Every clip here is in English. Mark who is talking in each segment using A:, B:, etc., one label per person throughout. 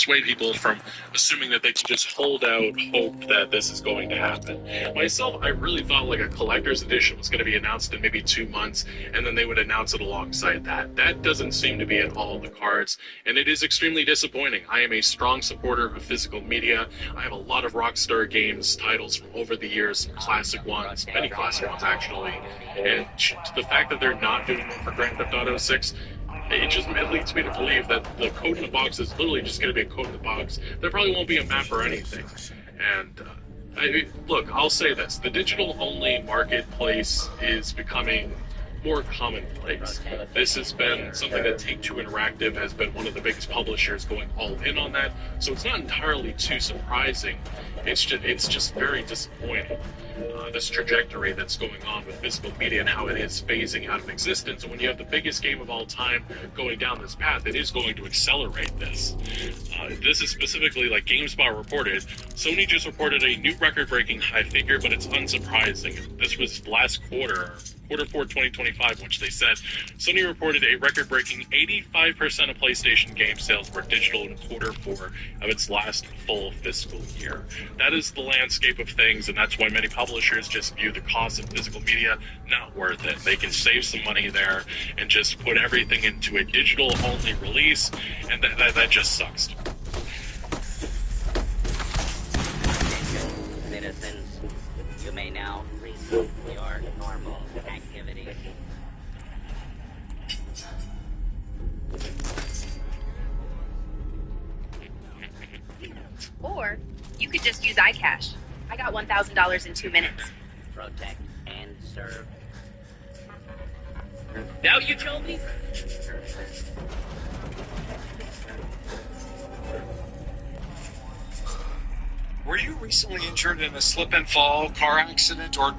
A: dissuade people from assuming that they can just hold out hope that this is going to happen. Myself, I really thought like a collector's edition was going to be announced in maybe 2 months, and then they would announce it alongside that. That doesn't seem to be at all the cards, and it is extremely disappointing. I am a strong supporter of physical media. I have a lot of Rockstar Games titles from over the years, classic ones, many classic ones actually, and the fact that they're not doing it for Grand Theft Auto 6, it leads me to believe that the code in the box is literally just going to be a code in the box. There probably won't be a map or anything. And look, I'll say this: the digital-only marketplace is becoming more commonplace. This has been something that Take-Two Interactive has been one of the biggest publishers going all in on that, so it's not entirely too surprising. It's just very disappointing, this trajectory that's going on with physical media and how it is phasing out of existence. And when you have the biggest game of all time going down this path, it is going to accelerate this. This is specifically, like GameSpot reported, Sony just reported a new record-breaking high figure, but it's unsurprising. This was last quarter 4 2025, which they said Sony reported a record-breaking 85% of PlayStation game sales were digital in Q4 of its last full fiscal year. That is the landscape of things, and that's why many publishers just view the cost of physical media not worth it. They can save some money there and just put everything into a digital-only release, and that just sucks.
B: Citizens, you may now resume your normal activity.
C: Or you could just use iCash. I got $1,000 in 2 minutes.
B: Protect and serve.
D: Now you tell me?
E: Were you recently injured in a slip and fall car accident, or?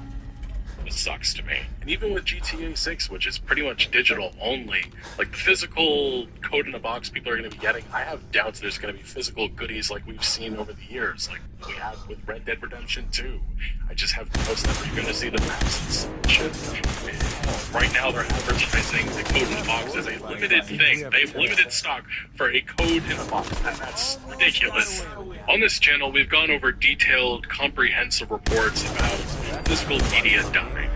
A: It sucks to me. And even with GTA 6, which is pretty much digital only, like the physical code in the box people are going to be getting, I have doubts there's going to be physical goodies like we've seen over the years, like we had with Red Dead Redemption 2. I just have doubts that we're going to see the maps and shit. Right now they're advertising the code in the box as a limited thing. They have limited stock for a code in the box. That's ridiculous. On this channel, we've gone over detailed, comprehensive reports about physical media dying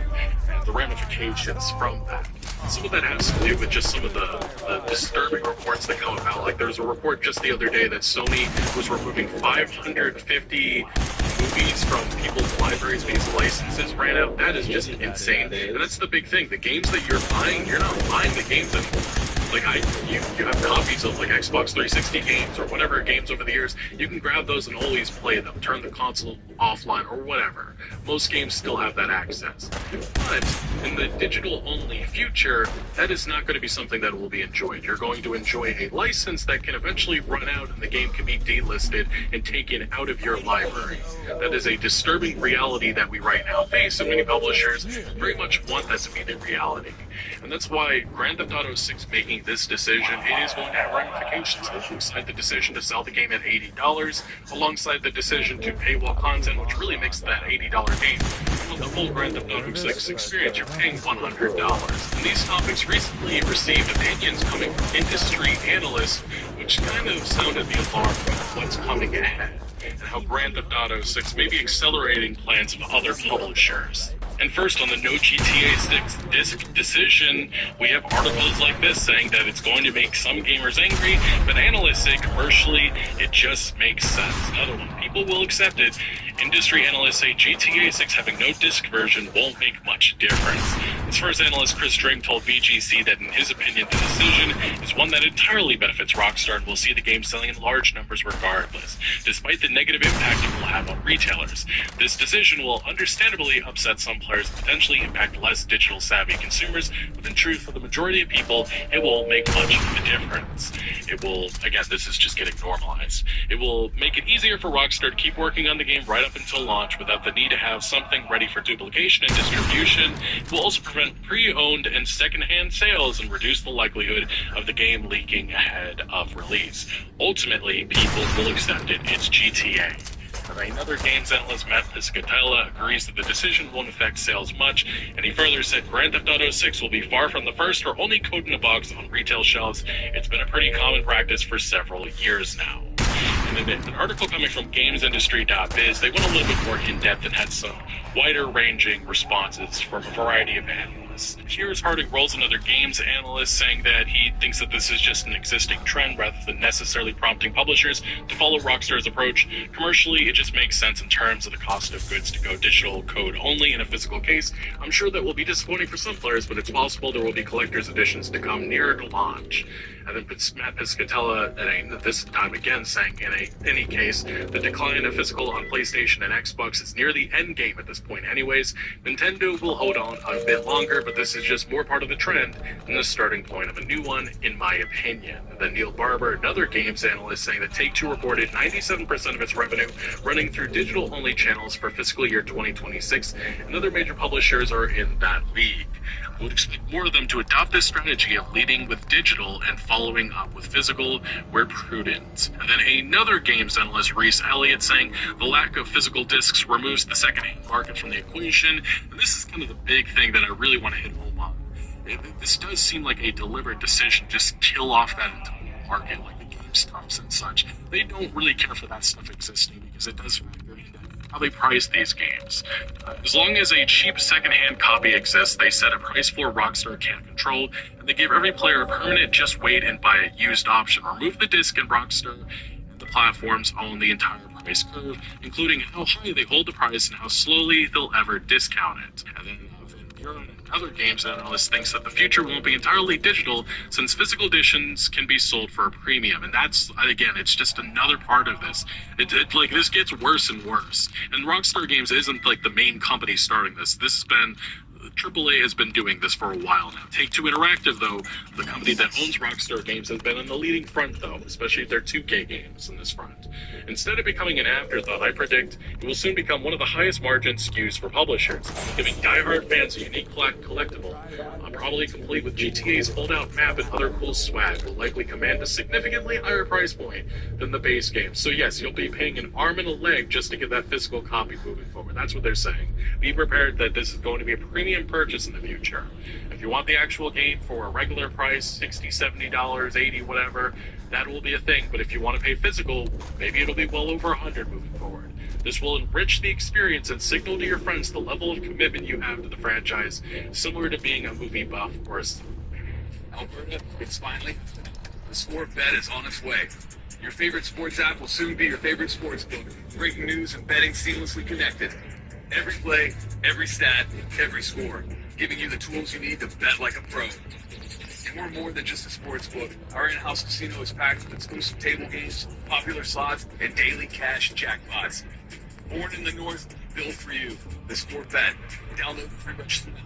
A: and the ramifications from that. Some of that has to do with just some of the disturbing reports that come about. Like, there was a report just the other day that Sony was removing 550 movies from people's libraries because licenses ran out. That is just insane. And that's the big thing. The games that you're buying, you're not buying the games anymore. Like, you have copies of, like, Xbox 360 games or whatever games over the years. You can grab those and always play them, turn the console offline or whatever. Most games still have that access. But in the digital-only future, that is not going to be something that will be enjoyed. You're going to enjoy a license that can eventually run out and the game can be delisted and taken out of your library. That is a disturbing reality that we right now face, and many publishers very much want that to be the reality. And that's why Grand Theft Auto 6 making this decision, it is going to have ramifications alongside the decision to sell the game at $80, alongside the decision to paywall content, which really makes that $80 game the full Grand Theft Auto 6 experience. You're paying $100. And these topics recently received opinions coming from industry analysts, which kind of sounded the alarm about what's coming ahead, and how Grand Theft Auto 6 may be accelerating plans of other publishers. And first, on the no GTA 6 disc decision, we have articles like this saying that it's going to make some gamers angry, but analysts say commercially, it just makes sense. Another one, people will accept it. Industry analysts say GTA 6 having no disc version won't make much difference. As first analyst Chris String told VGC that in his opinion, the decision is one that entirely benefits Rockstar and will see the game selling in large numbers regardless, despite the negative impact it will have on retailers. This decision will understandably upset some players and potentially impact less digital savvy consumers, but in truth, for the majority of people, it won't make much of a difference. It will, again, this is just getting normalized. It will make it easier for Rockstar to keep working on the game right up until launch without the need to have something ready for duplication and distribution. It will also prevent pre-owned and second-hand sales and reduce the likelihood of the game leaking ahead of release. Ultimately, people will accept it. It's GTA. Another games analyst, Matt Piscatella, agrees that the decision won't affect sales much, and he further said Grand Theft Auto 6 will be far from the first or only code in a box on retail shelves. It's been a pretty common practice for several years now. And in an article coming from GamesIndustry.biz, they went a little bit more in-depth and had some wider-ranging responses from a variety of analysts. Here's Harding Rolls, another games analyst, saying that he thinks that this is just an existing trend rather than necessarily prompting publishers to follow Rockstar's approach. Commercially, it just makes sense in terms of the cost of goods to go digital code only in a physical case. I'm sure that will be disappointing for some players, but it's possible there will be collector's editions to come nearer to launch. And then Matt Piscatella, this time again, saying in any case, the decline of physical on PlayStation and Xbox is near the end game at this point anyways. Nintendo will hold on a bit longer, but this is just more part of the trend than the starting point of a new one, in my opinion. And then Neil Barber, another games analyst, saying that Take-Two reported 97% of its revenue running through digital-only channels for fiscal year 2026, and other major publishers are in that league. I would expect more of them to adopt this strategy of leading with digital and following up with physical where prudent. And then another games analyst, Reese Elliott, saying the lack of physical discs removes the second-hand market from the equation. And this is kind of the big thing that I really want to hit home on. This does seem like a deliberate decision to just kill off that entire market, like the GameStops and such. They don't really care for that stuff existing because it does factor into how they price these games. As long as a cheap second-hand copy exists, they set a price floor Rockstar can't control, and they give every player a permanent just wait and buy a used option. Remove the disc, and Rockstar and the platforms own the entire price curve, including how high they hold the price and how slowly they'll ever discount it. And then another games analyst thinks that the future won't be entirely digital since physical editions can be sold for a premium. And that's, again, it's just another part of this. Like, this gets worse and worse. And Rockstar Games isn't, like, the main company starting this. This has been... AAA has been doing this for a while now. Take-Two Interactive, though, the company that owns Rockstar Games, has been on the leading front, though, especially their 2K games in this front. Instead of becoming an afterthought, I predict it will soon become one of the highest margin SKUs for publishers, giving diehard fans a unique collectible, probably complete with GTA's fold-out map and other cool swag, will likely command a significantly higher price point than the base game. So yes, you'll be paying an arm and a leg just to get that physical copy moving forward. That's what they're saying. Be prepared that this is going to be a premium purchase in the future. If you want the actual game for a regular price, $60, $70, $80, whatever, that will be a thing. But if you want to pay physical, maybe it'll be well over $100 moving forward. This will enrich the experience and signal to your friends the level of commitment you have to the franchise, similar to being a movie buff or a...
D: Alberta, it's finally. The Sport Bet is on its way. Your favorite sports app will soon be your favorite sports book. Breaking news and betting seamlessly connected. Every play, every stat, every score. Giving you the tools you need to bet like a pro. And we're more than just a sports book. Our in-house casino is packed with exclusive table games, popular slots, and daily cash jackpots. Born in the North, built for you. The Sport Bet. Download the free register now.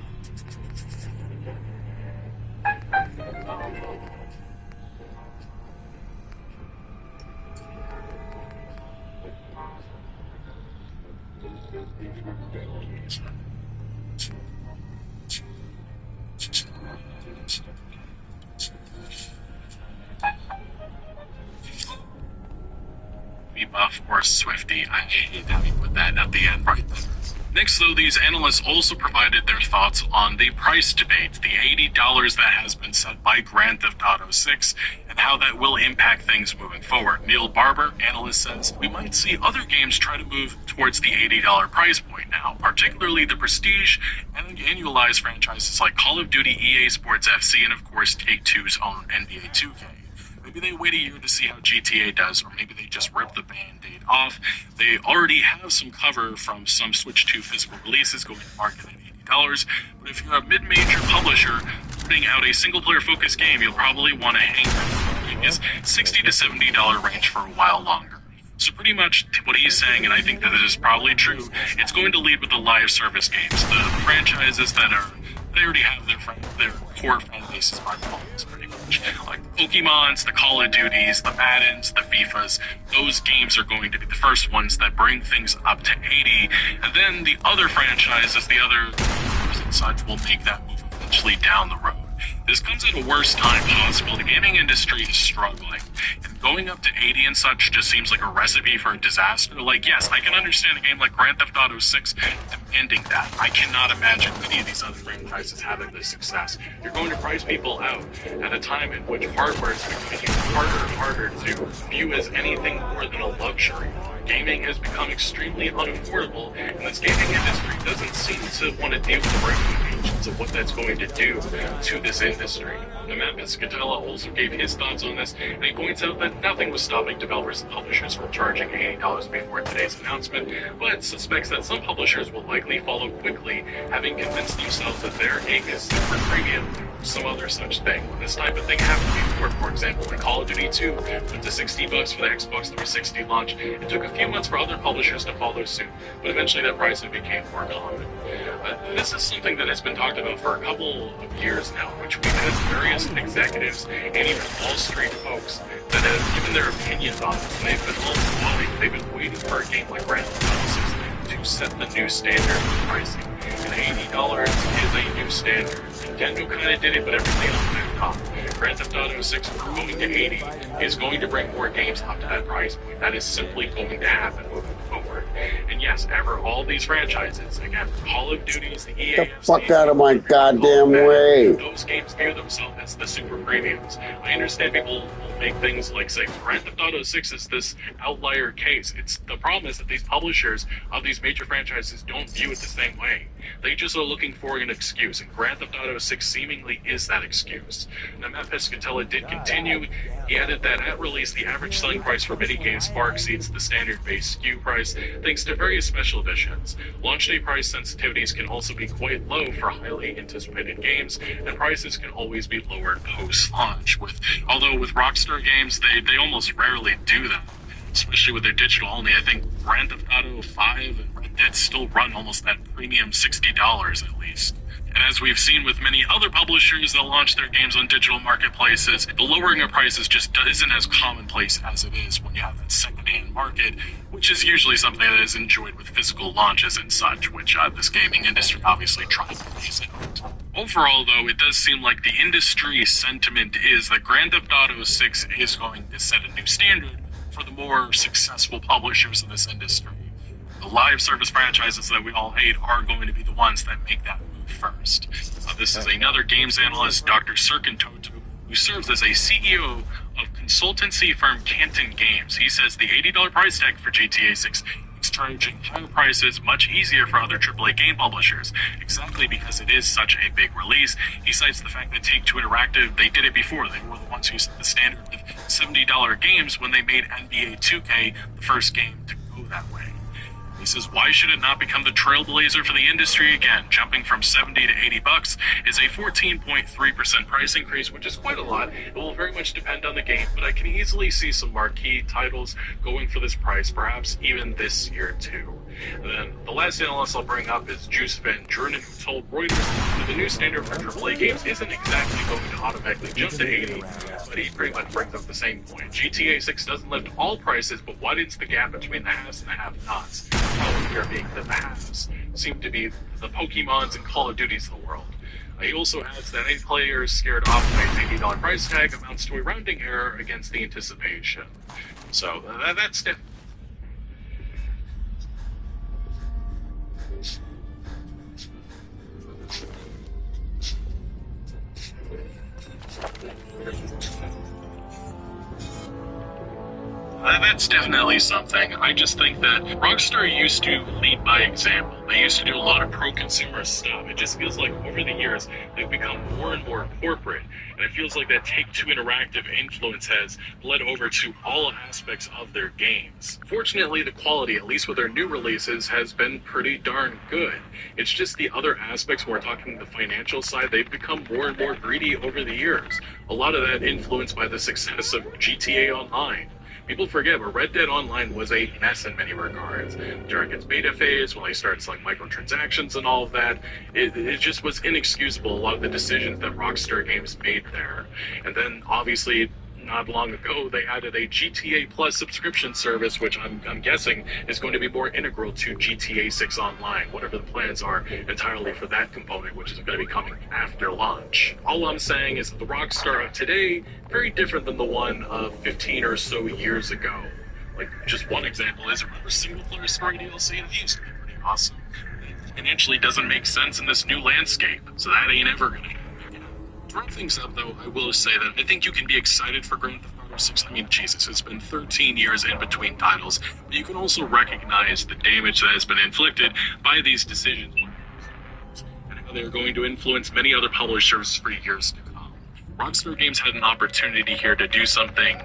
A: Buff or Swifty. I hate how you put that at the end right there. Next, though, these analysts also provided their thoughts on the price debate, the $80 that has been set by Grand Theft Auto 6, and how that will impact things moving forward. Neil Barber, analyst, says we might see other games try to move towards the $80 price point now, particularly the prestige and annualized franchises like Call of Duty, EA Sports FC, and of course Take-Two's own NBA 2K. Maybe they wait a year to see how GTA does, or maybe they just rip the Band-Aid off. They already have some cover from some Switch 2 physical releases going to market at $80, but if you're a mid-major publisher putting out a single-player focused game, you'll probably want to hang in his $60 to $70 range for a while longer. So pretty much what he's saying, and I think that this is probably true, it's going to lead with the live service games, the franchises that they already have their core fan bases by default, pretty much. Like the Pokemons, the Call of Duties, the Maddens, the FIFAs, those games are going to be the first ones that bring things up to 80, and then the other franchises, the other and such will make that move eventually down the road. This comes at a worst time possible. The gaming industry is struggling, and going up to 80 and such just seems like a recipe for a disaster. Like, yes, I can understand a game like Grand Theft Auto 6 demanding that. I cannot imagine any of these other franchises having this success. You're going to price people out at a time in which hardware is becoming harder and harder to view as anything more than a luxury. Gaming has become extremely unaffordable, and this gaming industry doesn't seem to want to deal with the ramifications of what that's going to do to this industry. Memphis Scatella also gave his thoughts on this, and he points out that nothing was stopping developers and publishers from charging $80 before today's announcement, but suspects that some publishers will likely follow quickly, having convinced themselves that their game is super premium or some other such thing. This type of thing happened before, for example, when Call of Duty 2 went to $60 for the Xbox 360 launch. It took a few months for other publishers to follow suit, but eventually that pricing became more common. This is something that has been talked about for a couple of years now, which we've had various executives and even Wall Street folks that have given their opinions on it. And they've been all wanting, they've been waiting for a game like Grand Theft Auto 6 to set the new standard for pricing. And $80 is a new standard. Nintendo kind of did it, but everything else backed off. Grand Theft Auto 6 going to 80 is going to bring more games up to that price point. That is simply going to happen moving forward. And yes, ever all these franchises, again, Call of Duties, the EA,
F: Get the fuck out of my goddamn way.
A: Those games view themselves as the super premiums. I understand people will make things like say Grand Theft Auto 6 is this outlier case. It's the problem is that these publishers of these major franchises don't view it the same way. They just are looking for an excuse, and Grand Theft Auto 6 seemingly is that excuse. Now, Matt Piscatella did continue. He added that at release, the average selling price for many games far exceeds the standard base SKU price, thanks to various special editions. Launch day price sensitivities can also be quite low for highly anticipated games, and prices can always be lowered post-launch. Although with Rockstar games, they almost rarely do that, especially with their digital only. I think Grand Theft Auto 5 and Red Dead still run almost that premium $60 at least. And as we've seen with many other publishers that launch their games on digital marketplaces, the lowering of prices just isn't as commonplace as it is when you have that second-hand market, which is usually something that is enjoyed with physical launches and such, which this gaming industry obviously tries to phase out. Overall, though, it does seem like the industry sentiment is that Grand Theft Auto 6 is going to set a new standard for the more successful publishers in this industry. The live service franchises that we all hate are going to be the ones that make that move first. This is another games analyst, Dr. Serkin Toto, who serves as a CEO of consultancy firm Canton Games. He says the $80 price tag for GTA 6 is charging higher prices much easier for other AAA game publishers, exactly because it is such a big release. He cites the fact that Take-Two Interactive, they did it before. They were the ones who set the standard of $70 games when they made NBA 2K the first game to go that way. He says, why should it not become the trailblazer for the industry again? Jumping from $70 to $80 is a 14.3% price increase, which is quite a lot. It will very much depend on the game, but I can easily see some marquee titles going for this price, perhaps even this year too. And then the last analyst I'll bring up is Juice Van Drunen, who told Reuters that the new standard for AAA games isn't exactly going to automatically jump to 80, but he pretty much brings up the same point. GTA 6 doesn't lift all prices, but widens the gap between the haves and the have-nots. Here being that the haves seem to be the Pokemons and Call of Duties of the world. He also adds that any player scared off by an $80 price tag amounts to a rounding error against the anticipation. So that's it. That's definitely something. I just think that Rockstar used to lead by example. They used to do a lot of pro-consumer stuff. It just feels like over the years, they've become more and more corporate. And it feels like that Take-Two Interactive influence has bled over to all aspects of their games. Fortunately, the quality, at least with their new releases, has been pretty darn good. It's just the other aspects, when we're talking the financial side, they've become more and more greedy over the years. A lot of that influenced by the success of GTA Online. People forget, but Red Dead Online was a mess in many regards. During its beta phase, when they started selling microtransactions and all of that, it just was inexcusable, a lot of the decisions that Rockstar Games made there. And then, obviously, not long ago, they added a GTA Plus subscription service, which I'm guessing is going to be more integral to GTA 6 Online, whatever the plans are entirely for that component, which is going to be coming after launch. All I'm saying is that the Rockstar of today, very different than the one of 15 or so years ago. Like, just one example is, remember single-player story DLC? That used to be pretty awesome. It financially doesn't make sense in this new landscape, so that ain't ever gonna happen. To wrap things up, though, I will say that I think you can be excited for Grand Theft Auto 6. I mean, Jesus, it's been 13 years in between titles, but you can also recognize the damage that has been inflicted by these decisions and how they are going to influence many other publishers for years to come. Rockstar Games had an opportunity here to do something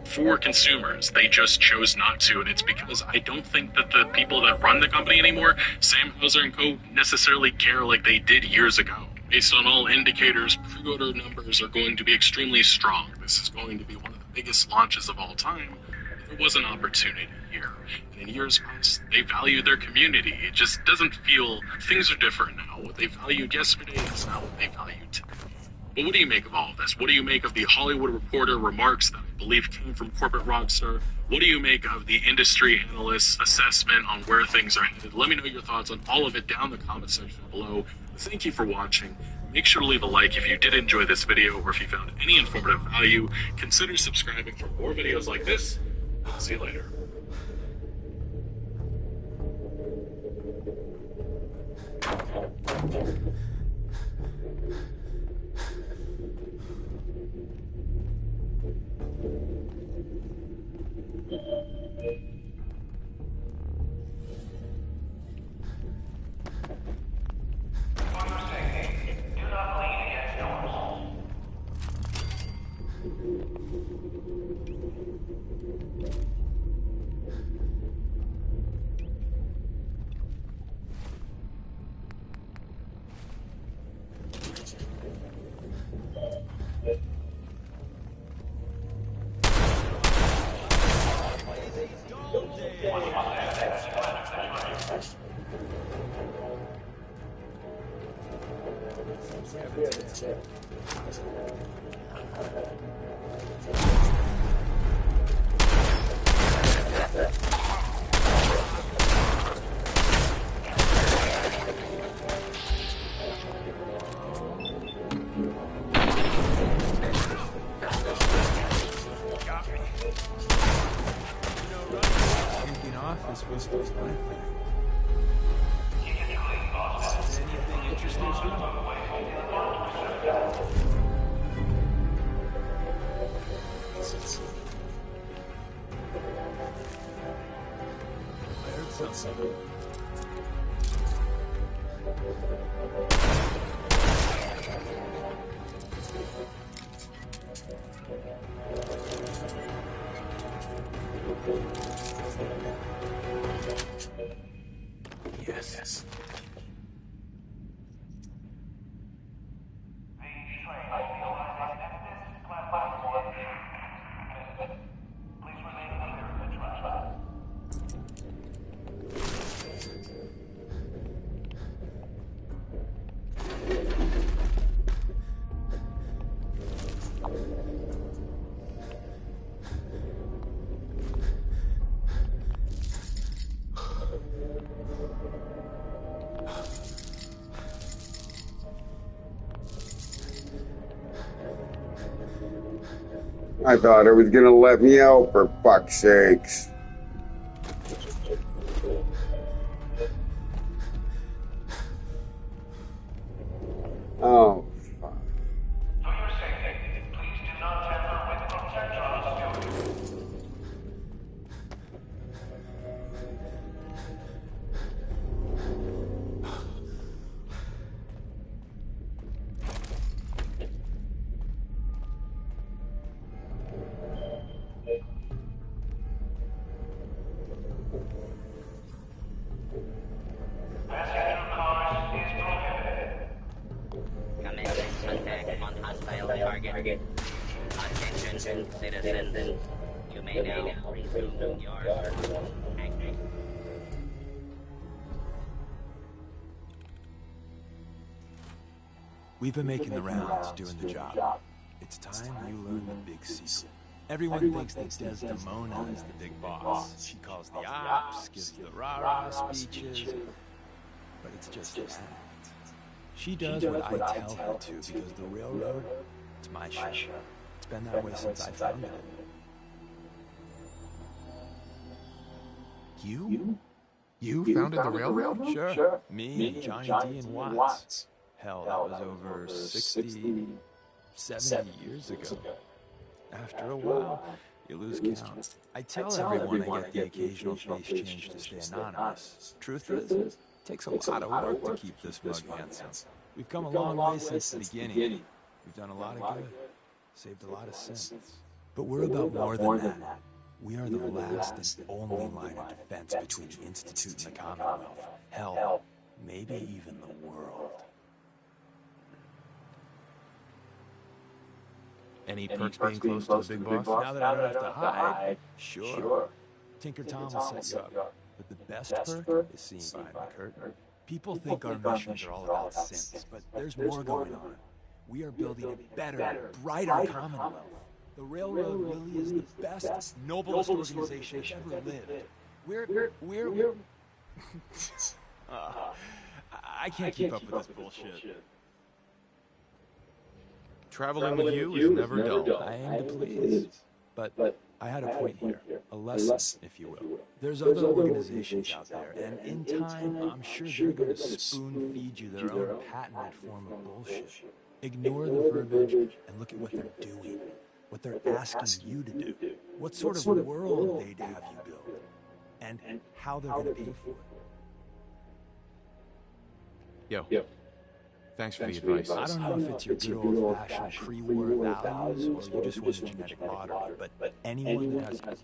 A: for consumers. They just chose not to, and it's because I don't think that the people that run the company anymore, Sam Hauser and co., necessarily care like they did years ago. Based on all indicators, pre-order numbers are going to be extremely strong. This is going to be one of the biggest launches of all time. There was an opportunity here. And in years past, they valued their community. It just doesn't feel... Things are different now. What they valued yesterday is not what they value today. But what do you make of all of this? What do you make of the Hollywood Reporter remarks that I believe came from corporate Rockstar? What do you make of the industry analyst's assessment on where things are headed? Let me know your thoughts on all of it down in the comment section below. Thank you for watching. Make sure to leave a like if you did enjoy this video, or if you found any informative value. Consider subscribing for more videos like this. I'll see you later.
G: Yes.
F: I thought it was gonna let me out, for fuck's sakes. Oh, fuck.
H: For your safety, please do not tamper with Protectron's doing. Passenger cars is prohibited.
B: Commencing attack on hostile target. Attention, citizens. You may now resume your activity.
G: We've been making the rounds, doing the job. It's time you learn the big secret. Everyone thinks that Desdemona is the big boss. She calls the ops, gives the rah-rah speeches, but it's just an act. She does what I tell her to because the railroad, it's my show. It's been that way since I founded it. You?
I: You founded the railroad?
G: Sure. Me and Johnny D. and Watts. Hell, that was over 60, 70 years ago. After a while, you lose count. I tell everyone I get the occasional face change to stay anonymous. Truth is, it takes a lot of work to keep this mug handsome. We've come a long way since the beginning. We've done a lot of good, saved a lot of sins. But we're about more than that. We are the last and only line of defense between the Institute and the Commonwealth. Hell, maybe even the world.
I: Any perks being close to the big boss?
G: Now that I don't have to hide, sure. Tinker Tom will set you up. But the best perk is seeing behind the curtain. People think our missions are all about synths, but there's more going on. We are building a better, brighter Commonwealth. The railroad really is the best, noblest organization that's ever lived. We're I can't keep up with this bullshit.
I: Traveling with you is never dull.
G: I aim to please, but I had a point here, a lesson, if you will. There's other organizations out there, and in time, I'm sure they're going to spoon-feed you their own patented form of bullshit. Ignore the verbiage and look at what they're doing, what they're asking you to do, what sort of world they'd have you build, and how they're going to pay for it.
I: Yo. Thanks for the advice.
G: I don't know if it's your good old-fashioned pre-war values or you just want a genetic lottery, but anyone that has...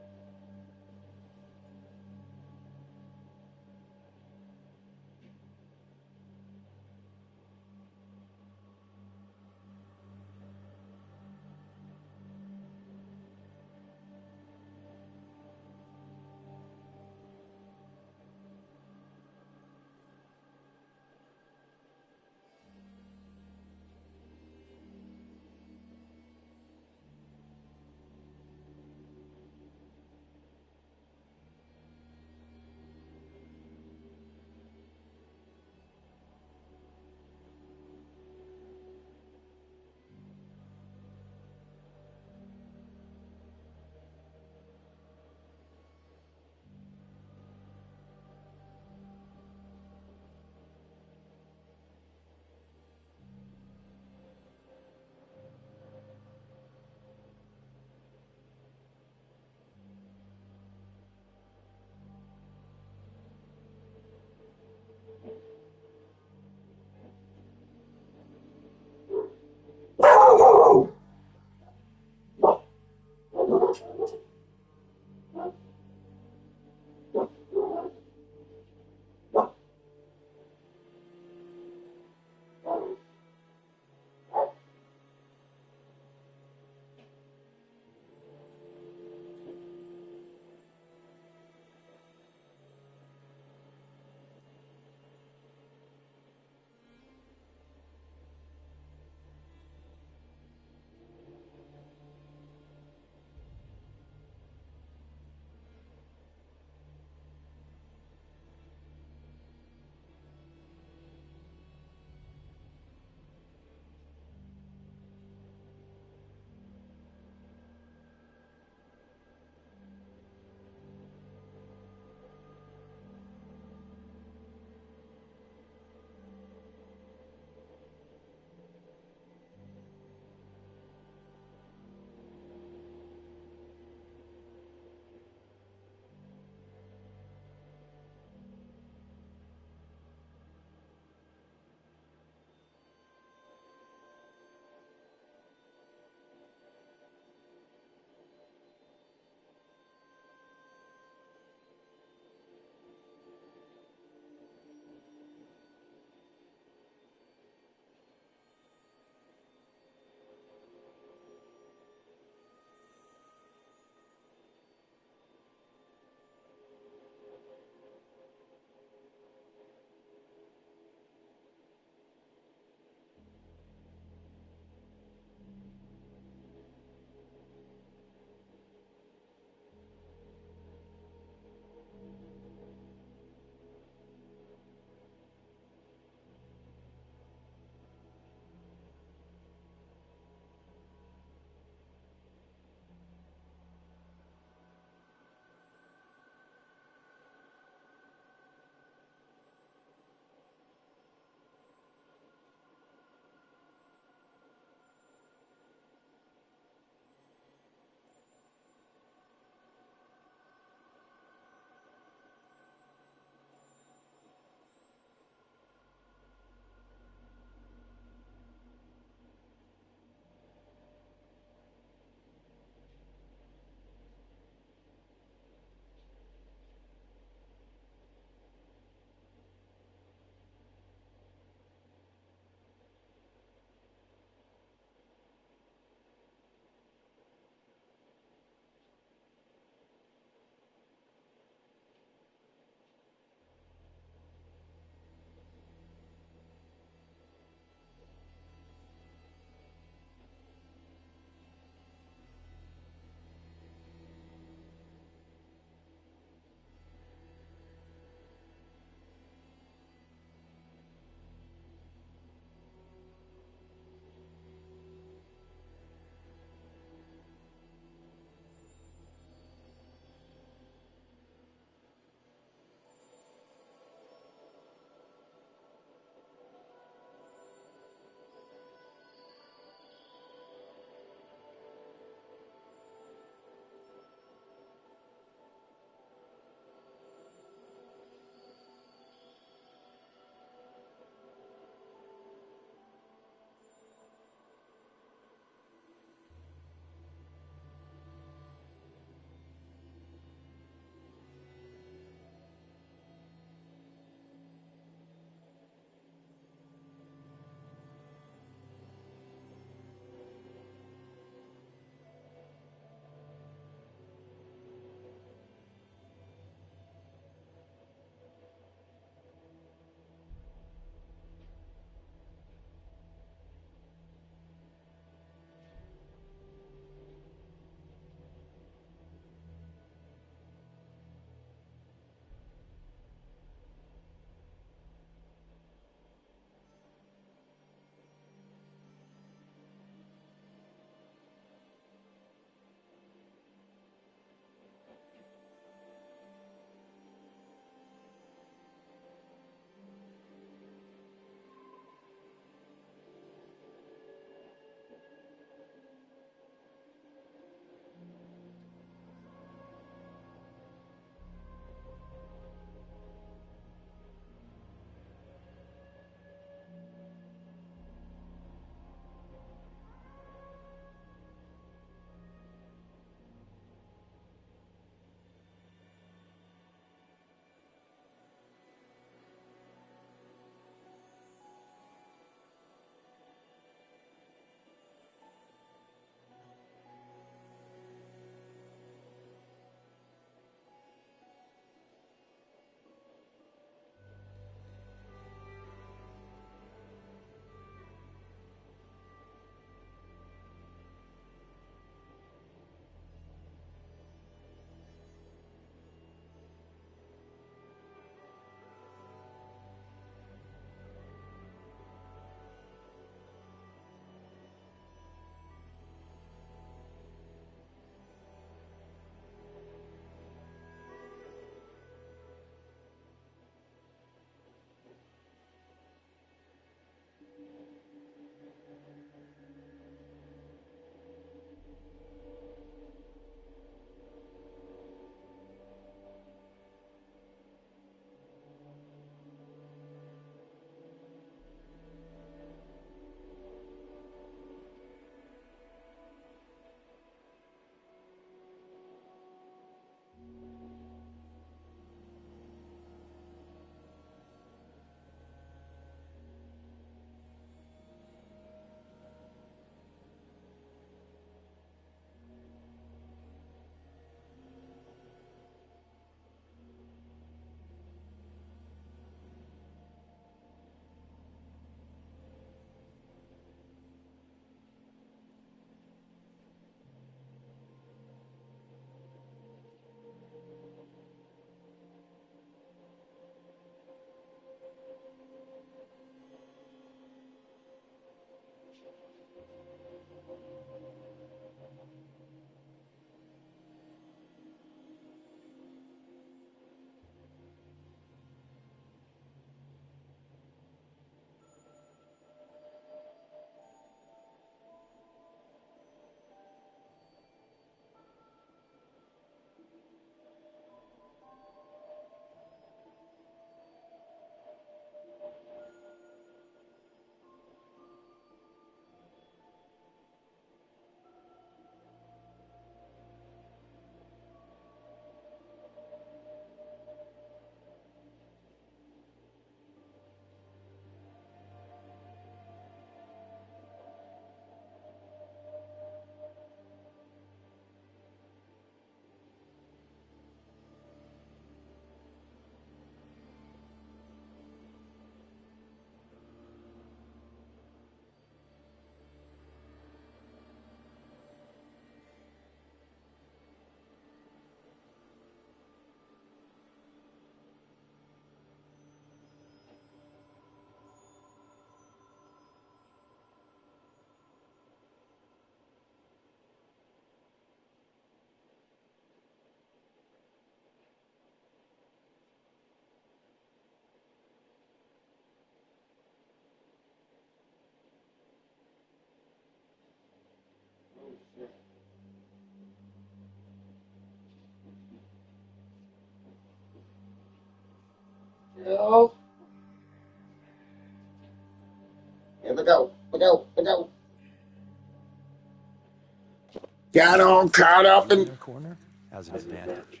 F: Got all caught up
G: In
F: in.
G: their corner has an advantage.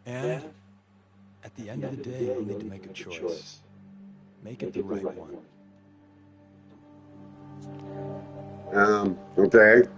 G: And at the end of the day, you'll need to make a choice. Make it the right one.
F: Okay.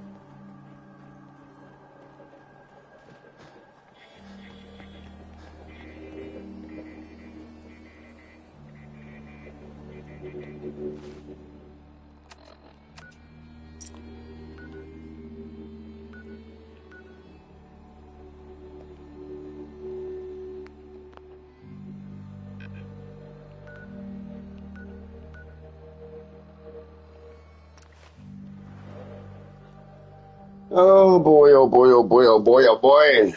F: Oh boy, oh boy, oh boy, oh boy, oh boy.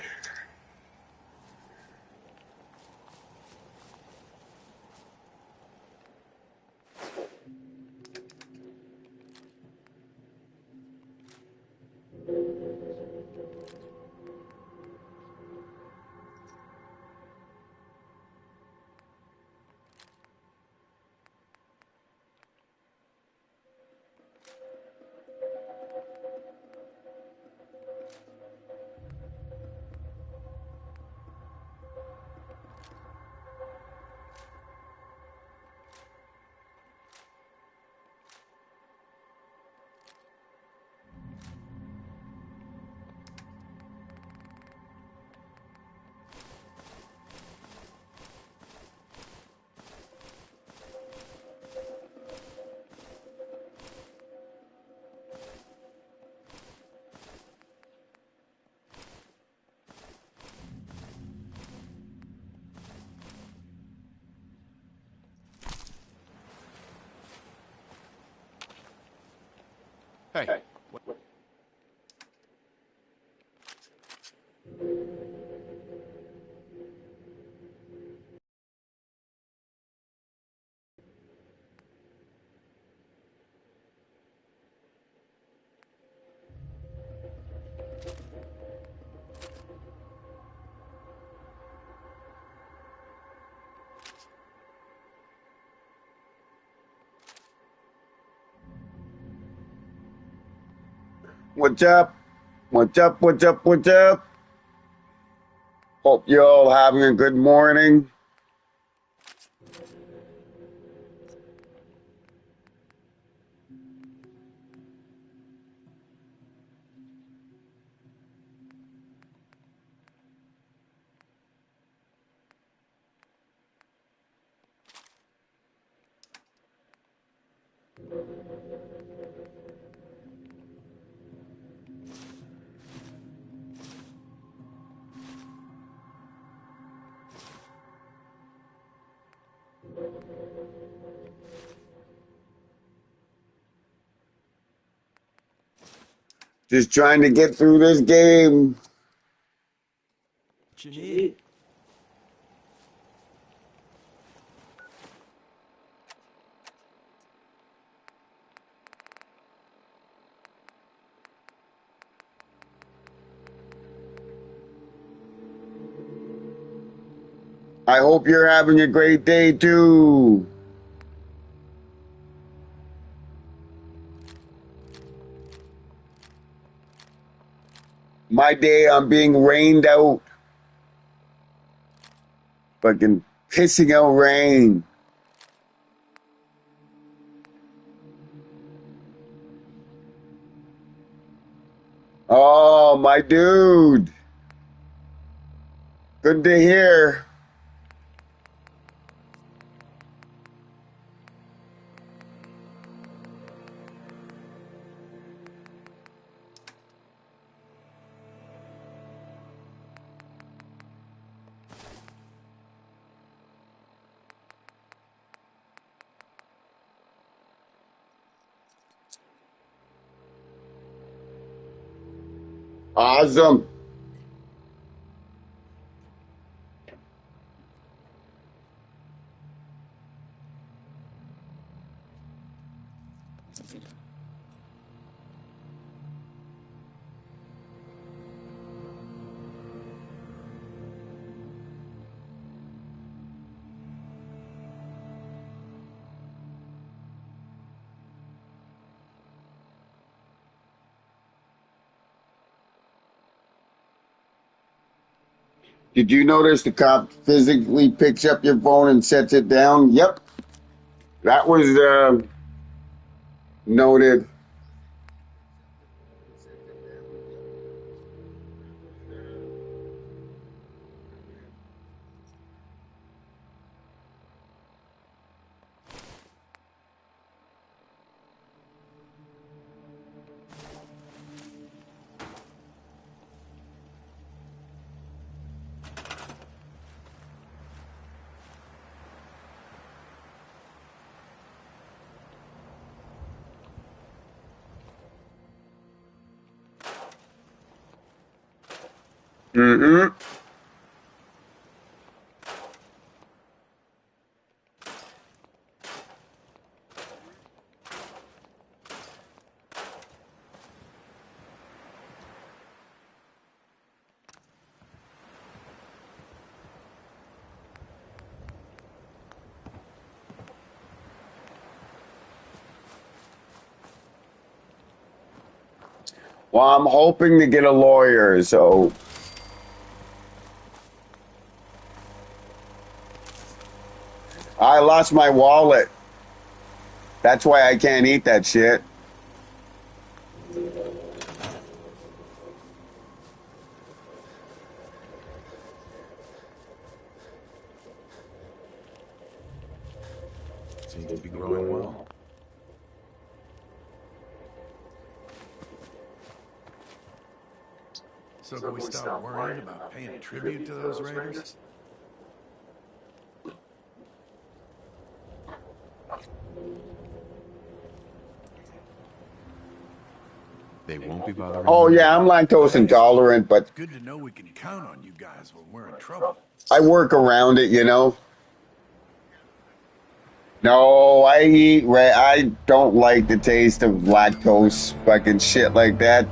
I: Hey,
F: What's up? What's up? What's up? What's up? Hope you're all having a good morning. Just trying to get through this game.
G: What you need?
F: I hope you're having a great day too. My day, I'm being rained out. Fucking pissing out rain. Oh, my dude. Good to hear. Awesome. Did you notice the cop physically picks up your phone and sets it down? Yep. That was noted. Mm-hmm. Well, I'm hoping to get a lawyer, so I lost my wallet. That's why I can't eat that shit.
I: Seems to be growing well.
J: So can we stop worrying about paying tribute to those raiders?
I: They won't be bothering
F: Oh
I: you.
F: yeah, I'm lactose intolerant, but
J: It's good to know we can count on you guys when we're in trouble.
F: I work around it, you know. No, I don't like the taste of lactose, fucking shit like that.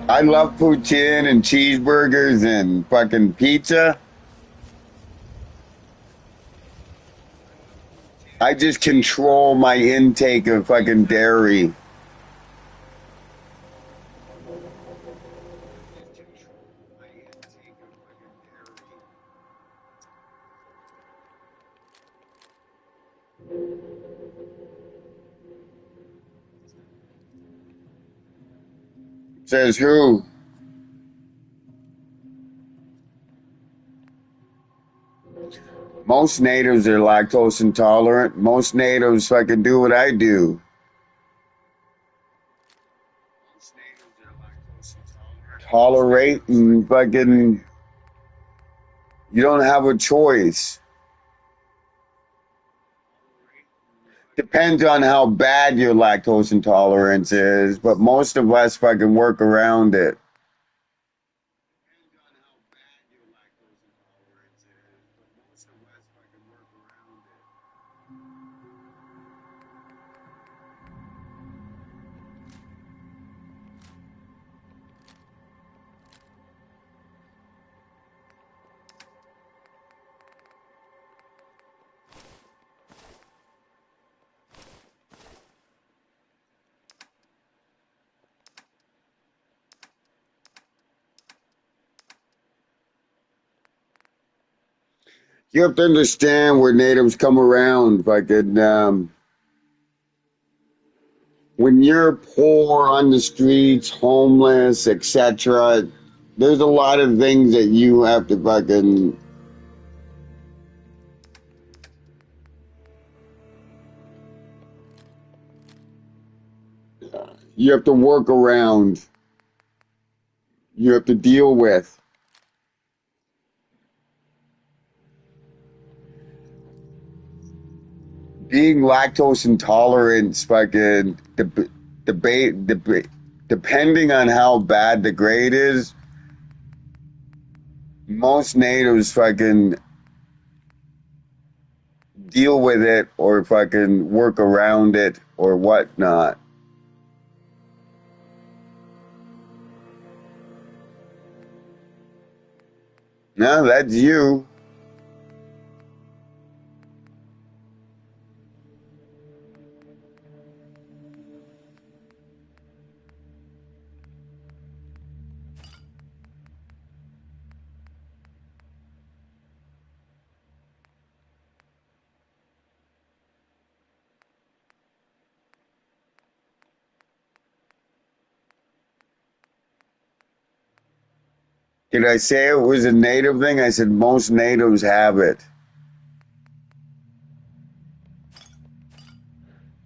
F: I love poutine and cheeseburgers and fucking pizza. I just control my intake of fucking dairy. Says who? Most natives are lactose intolerant. Most natives fucking do what I do. Tolerate and fucking, you don't have a choice. Depends on how bad your lactose intolerance is, but most of us fucking work around it. You have to understand where natives come around. Fucking, when you're poor on the streets, homeless, etc., there's a lot of things that you have to fucking. You have to work around. You have to deal with. Being lactose intolerant, fucking depending on how bad the grade is, most natives fucking deal with it or fucking work around it or whatnot. No, that's you. Did I say it was a native thing? I said most natives have it.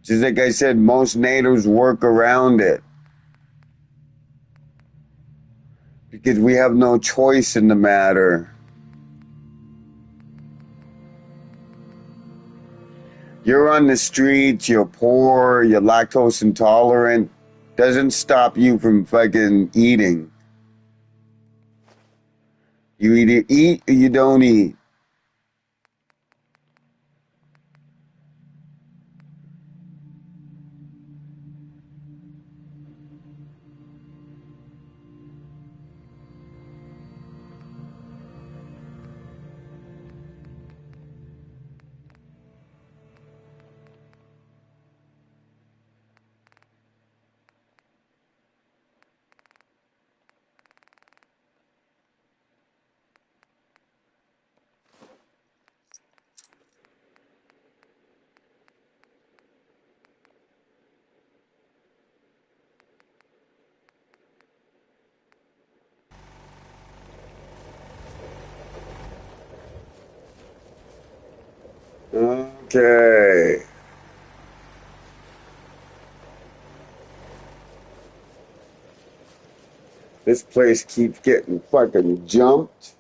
F: Just like I said, most natives work around it. Because we have no choice in the matter. You're on the streets, you're poor, you're lactose intolerant. Doesn't stop you from fucking eating. You either eat or you don't eat. Okay. This place keeps getting fucking jumped.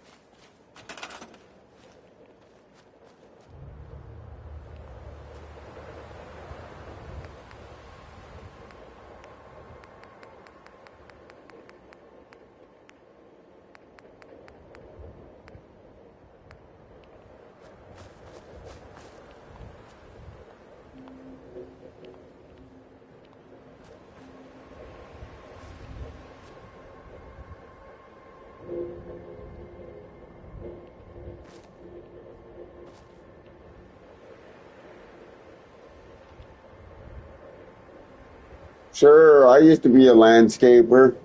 F: Sure, I used to be a landscaper.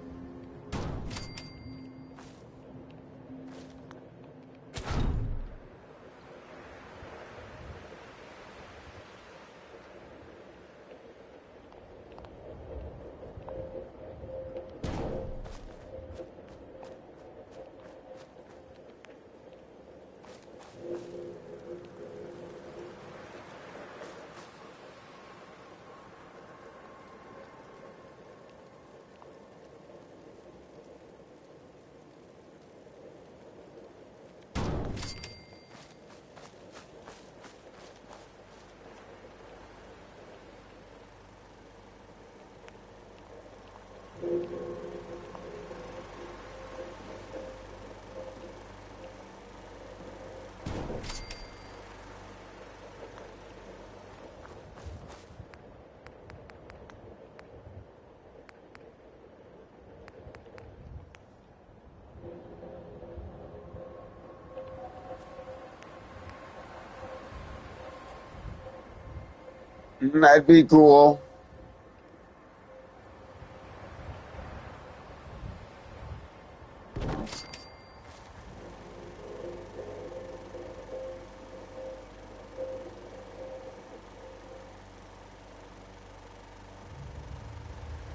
F: That'd be cool.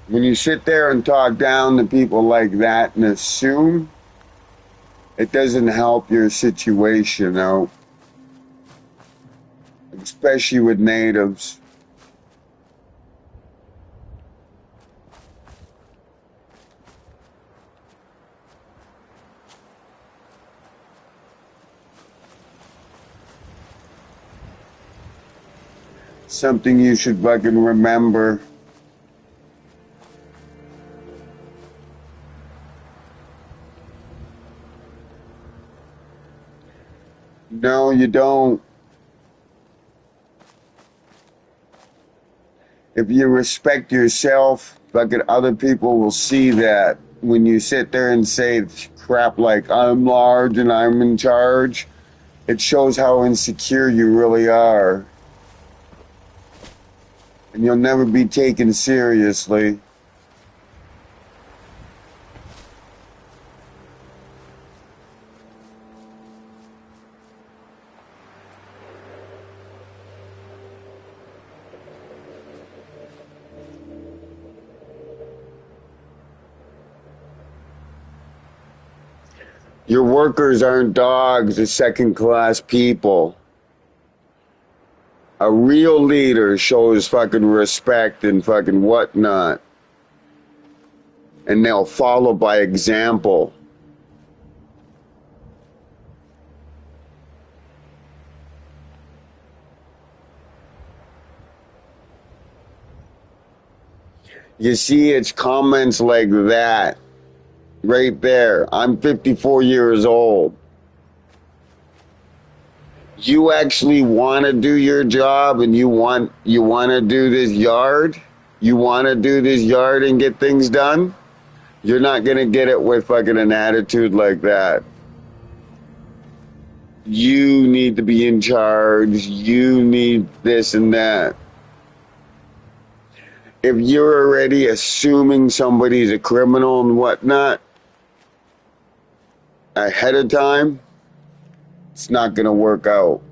F: When you sit there and talk down to people like that and assume, it doesn't help your situation out, especially with natives. Something you should fucking remember. No, you don't. If you respect yourself, fucking other people will see that. When you sit there and say crap like, I'm large and I'm in charge, it shows how insecure you really are. And you'll never be taken seriously. Your workers aren't dogs or second-class people. A real leader shows fucking respect and fucking whatnot. And they'll follow by example. You see, it's comments like that right there. I'm 54 years old. You actually want to do your job and you want to do this yard? You want to do this yard and get things done? You're not going to get it with fucking an attitude like that. You need to be in charge. You need this and that. If you're already assuming somebody's a criminal and whatnot ahead of time, it's not going to work out.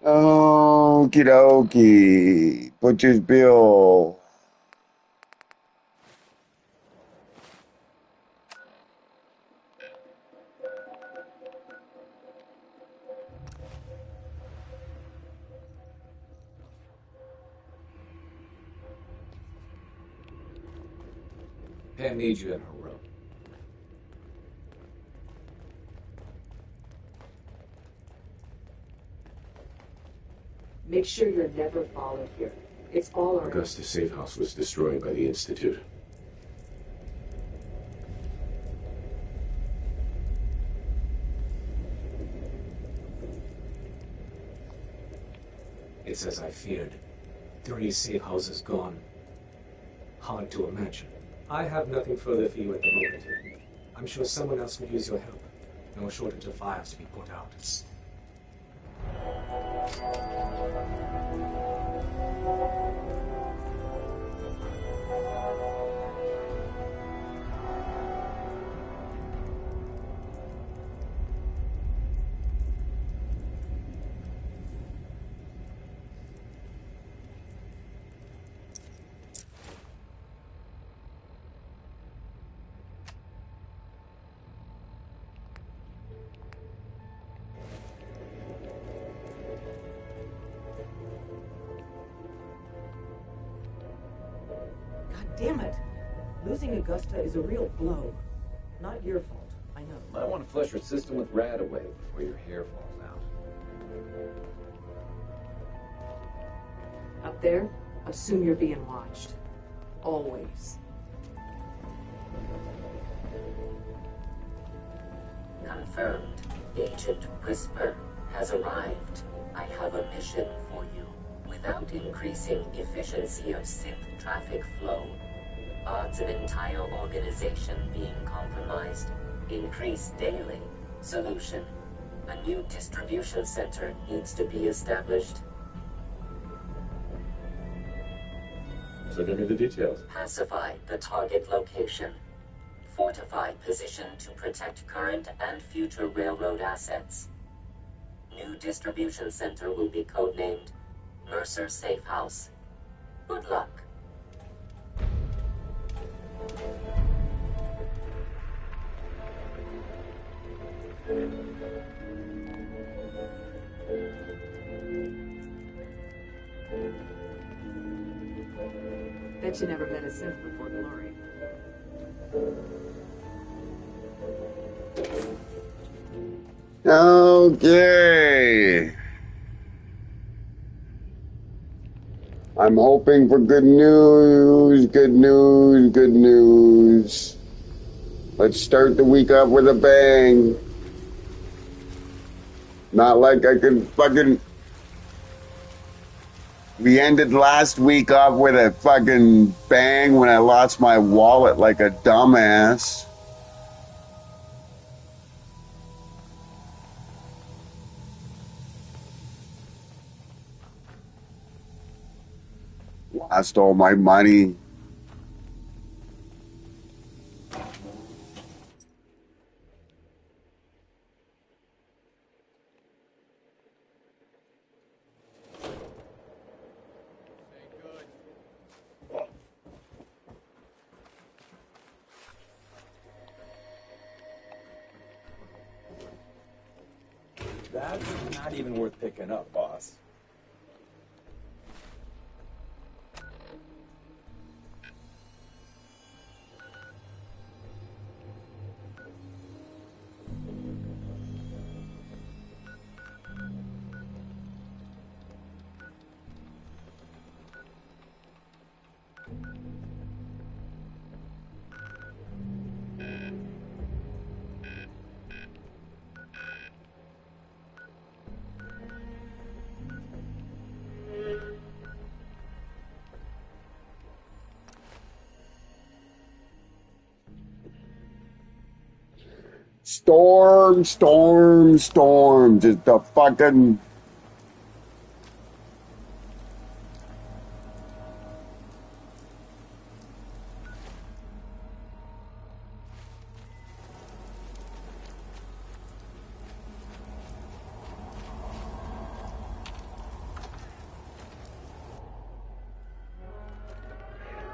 F: Okie dokie. Butcher's Bill.
K: Pam needs you in her room.
L: Make sure you're never followed here. It's all our...
K: Augusta's safe house was destroyed by the Institute. It's as I feared. 30 safe houses gone. Hard to imagine. I have nothing further for you at the moment. I'm sure someone else would use your help. No shortage of fires to be put out.
L: Damn it! Losing Augusta is a real blow. Not your fault, I know.
K: Might want to flush your system with Radaway before your hair falls out.
L: Up there, assume you're being watched. Always.
M: Confirmed. Agent Whisper has arrived. I have a mission for you. Without increasing efficiency of Sith traffic flow, odds of entire organization being compromised increase daily. Solution: a new distribution center needs to be established.
K: So give me the details.
M: Pacify the target location. Fortify position to protect current and future railroad assets. New distribution center will be codenamed Mercer Safe House. Good luck.
L: Bet you never met a Sith before glory.
F: Okay. I'm hoping for good news, good news, good news. Let's start the week off with a bang. Not like I could fucking... We ended last week off with a fucking bang when I lost my wallet like a dumbass. Lost all my money.
G: That's not even worth picking up, boss.
F: Storm, storm, storm. Just the fucking...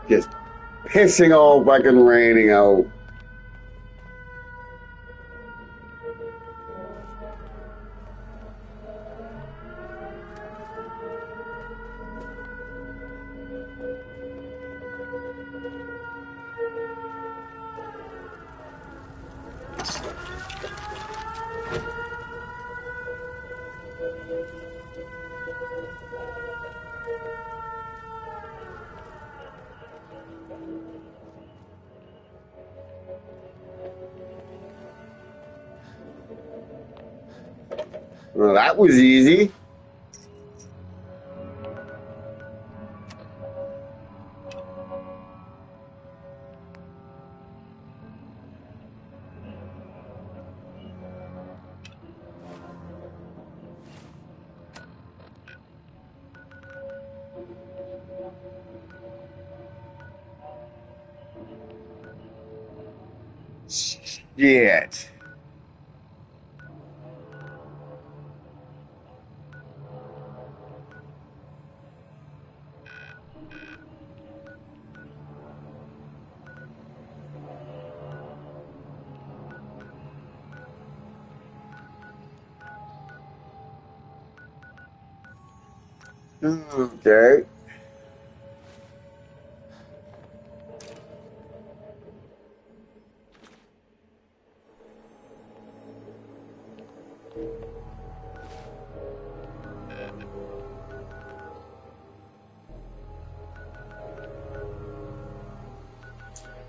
F: Just pissing all fucking raining out. Well, that was easy. Shit. Okay.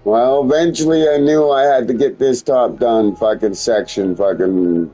F: Well, eventually I knew I had to get this top done fucking section fucking...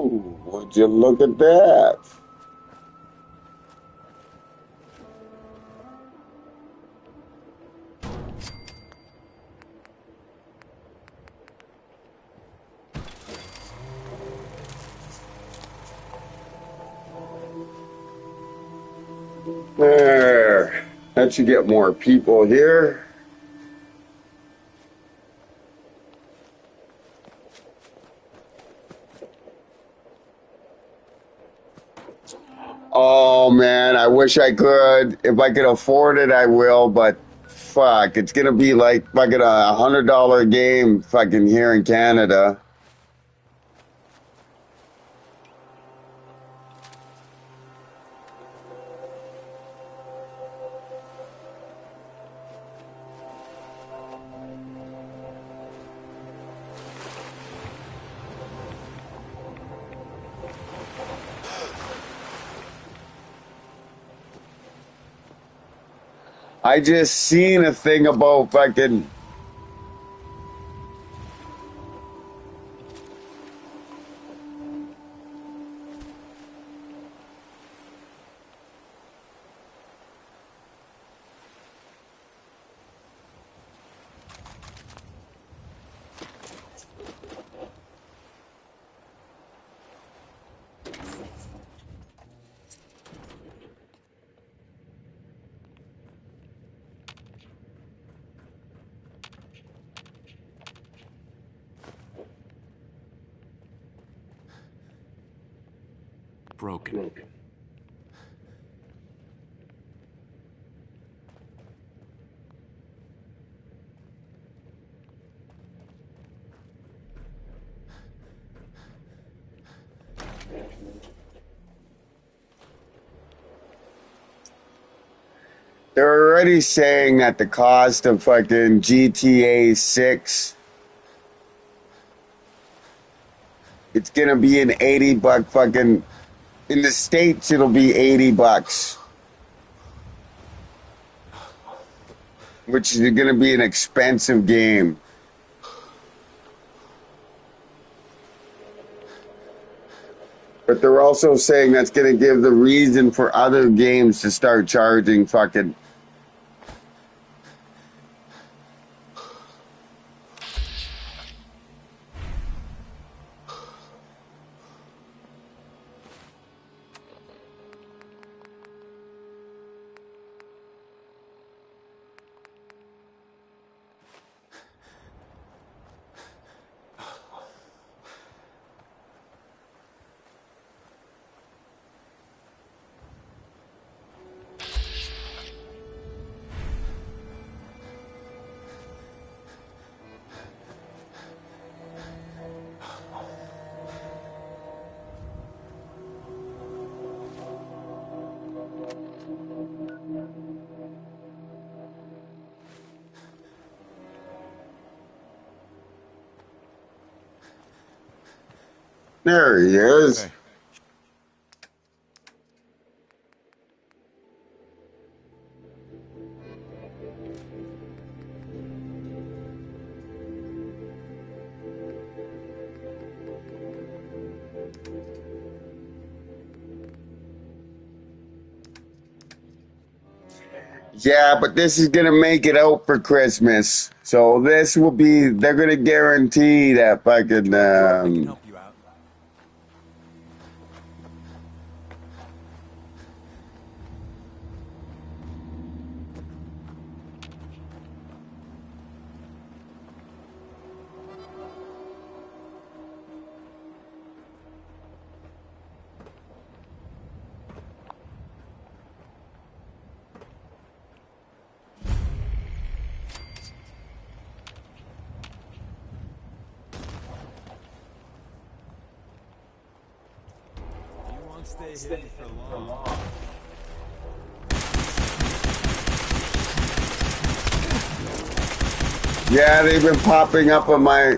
F: Ooh, would you look at that? There. That should get more people here. Oh man, I wish I could. If I could afford it, I will, but fuck, it's gonna be like fucking $100 game fucking here in Canada. I just seen a thing about fucking.
I: Broken.
F: They're already saying that the cost of fucking GTA 6, it's gonna be an $80 fucking. In the States, it'll be $80, which is going to be an expensive game. But they're also saying that's going to give the reason for other games to start charging fucking. There he is.
I: Hey.
F: Yeah, but this is going to make it out for Christmas. So this will be, they're going to guarantee that fucking,
G: help you out. Stay hidden for long.
F: Yeah, they've been popping up on my.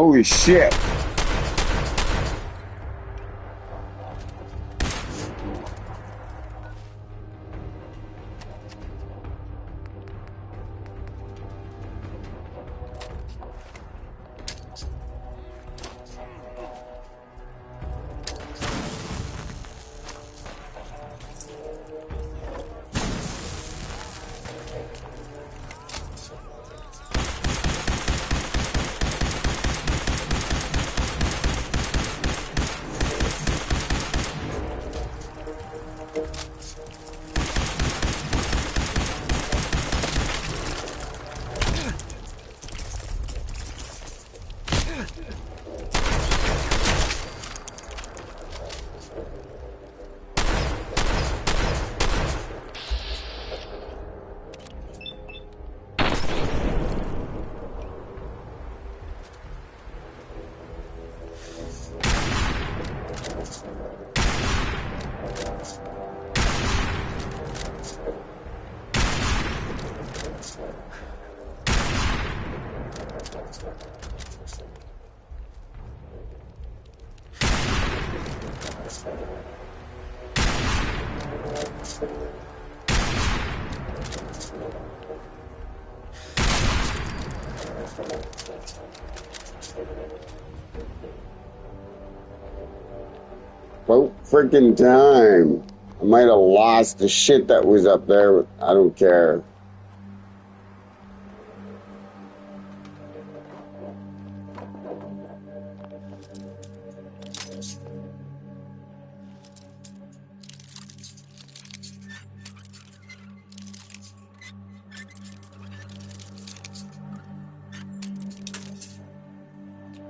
F: Holy shit. About freaking time. I might have lost the shit that was up there. I don't care.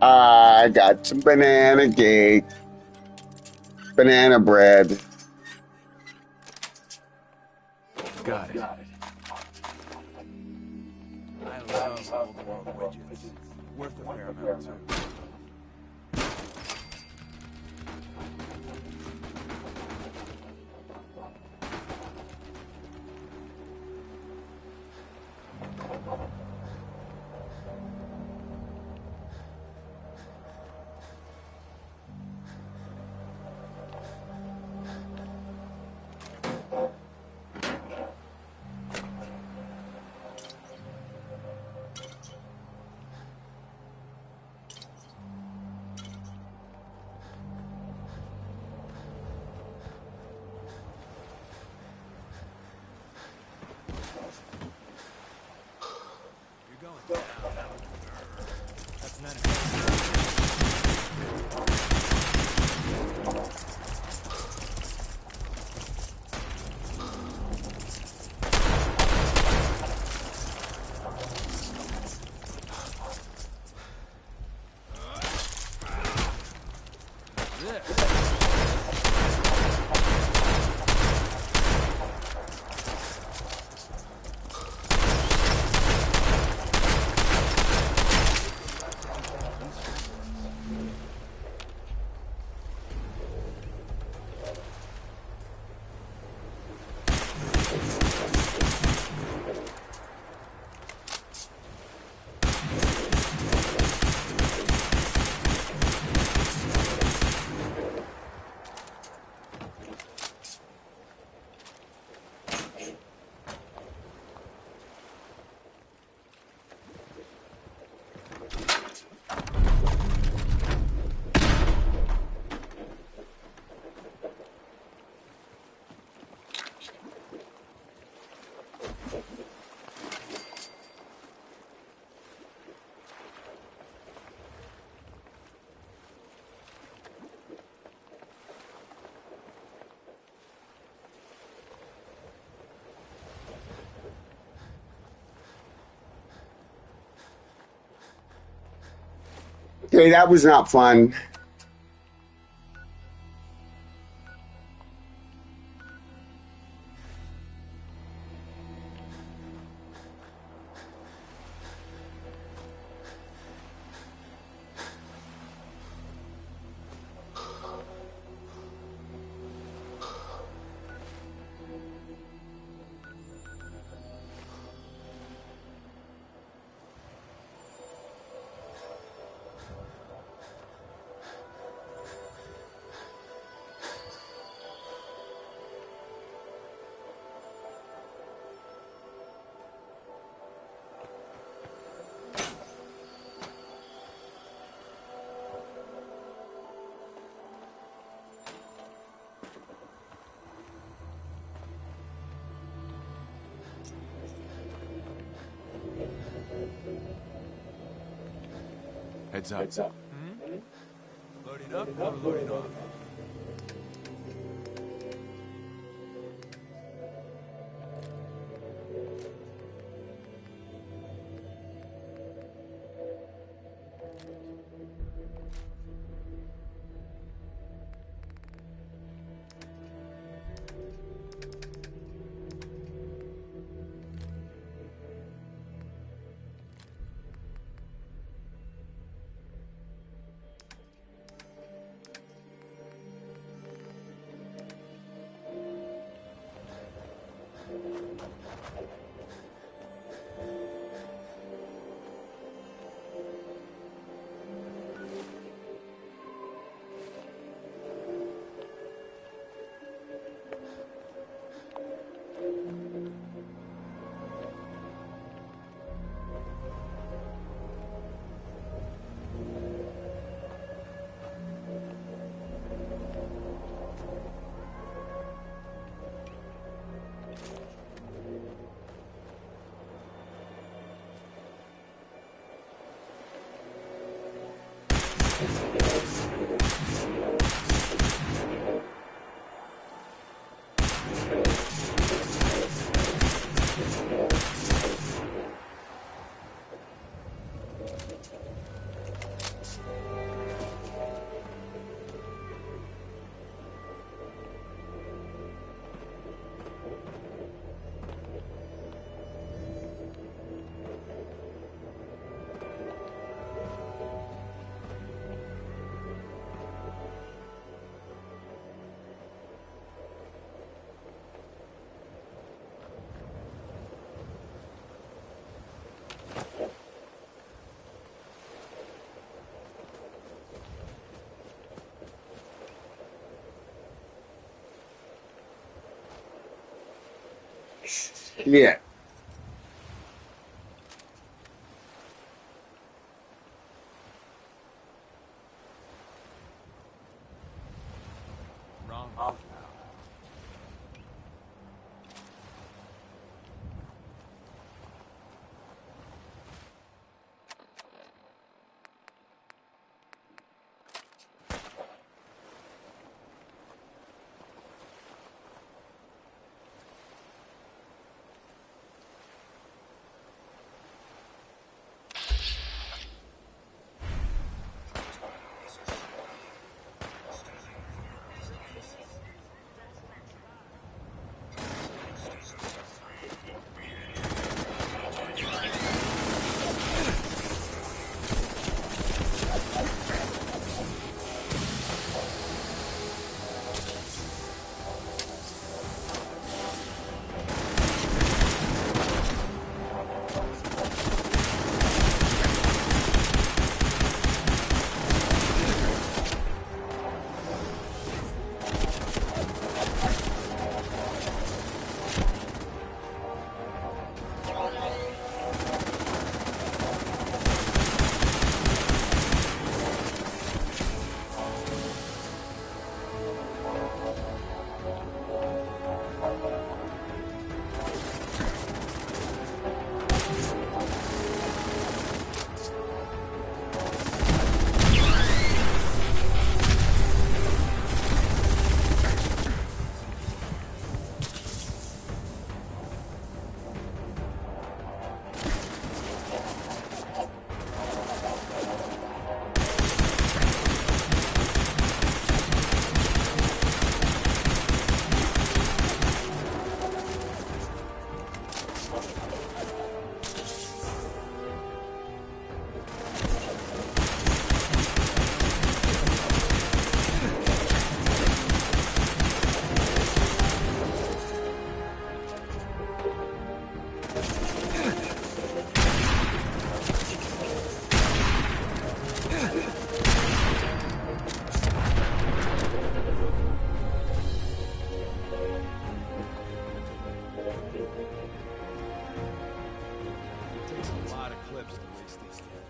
F: I got some banana cake. Banana bread.
G: Got it. I love old world widgets. Worth a fair amount too.
F: Okay, that was not fun.
G: Heads up. Loading up or loading off?
F: Yeah.
G: Wrong. takes a lot of clips to waste these damn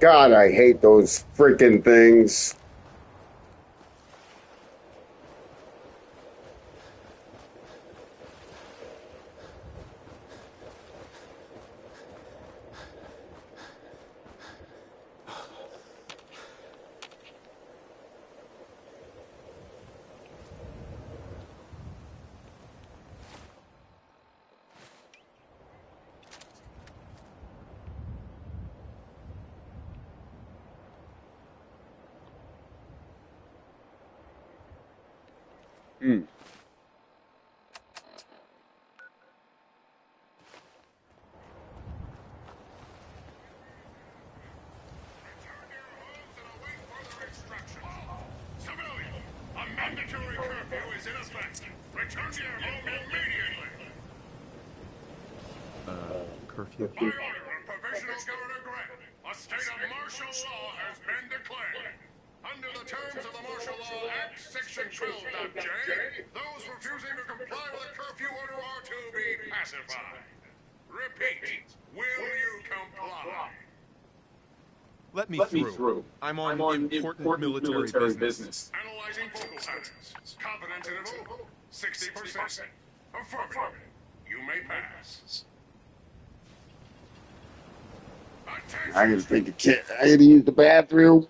F: God, I hate those freaking things. Hmm.
H: Civilian, a mandatory curfew is in effect. Return to your home immediately.
G: curfew.
H: By order of Provisional Governor Grant, a state of martial law has been declared. Under the terms of the Martial Law Act, Section 12.J, those refusing to comply with a curfew order are to be pacified. Repeat, will you comply?
G: Let me through. I'm on important military business.
H: Analyzing vocal patterns. Confidence interval, 60%. Affirmative. You may pass.
F: I gotta take a kid. I gotta use the bathroom.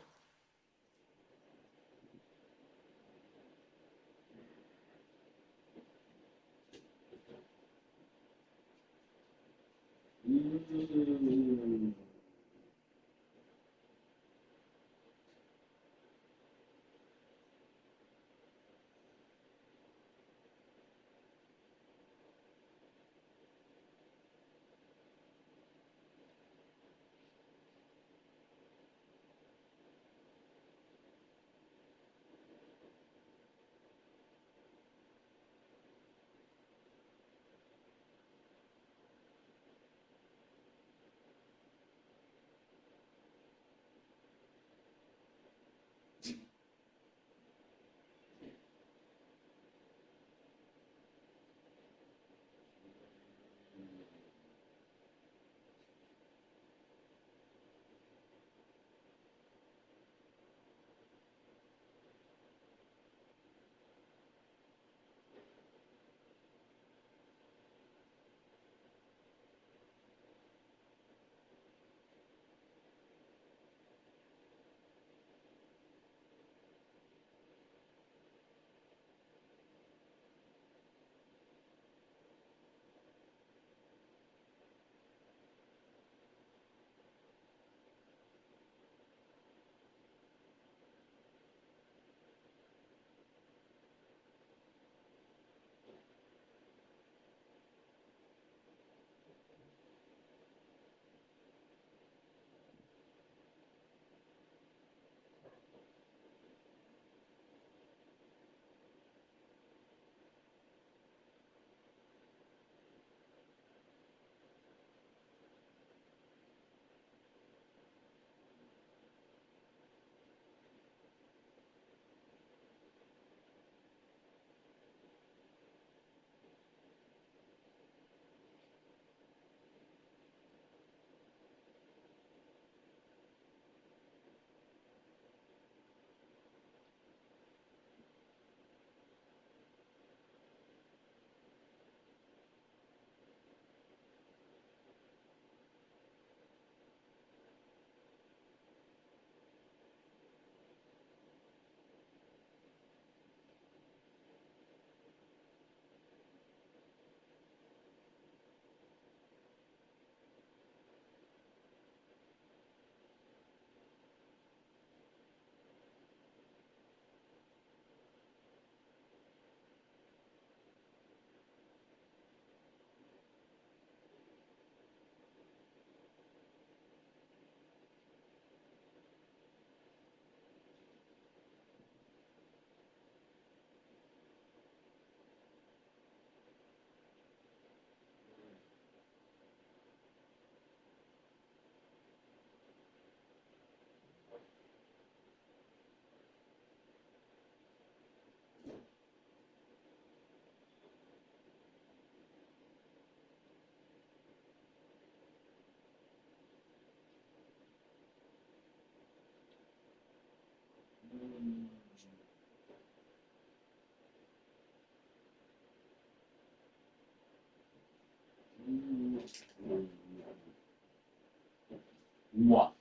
F: What?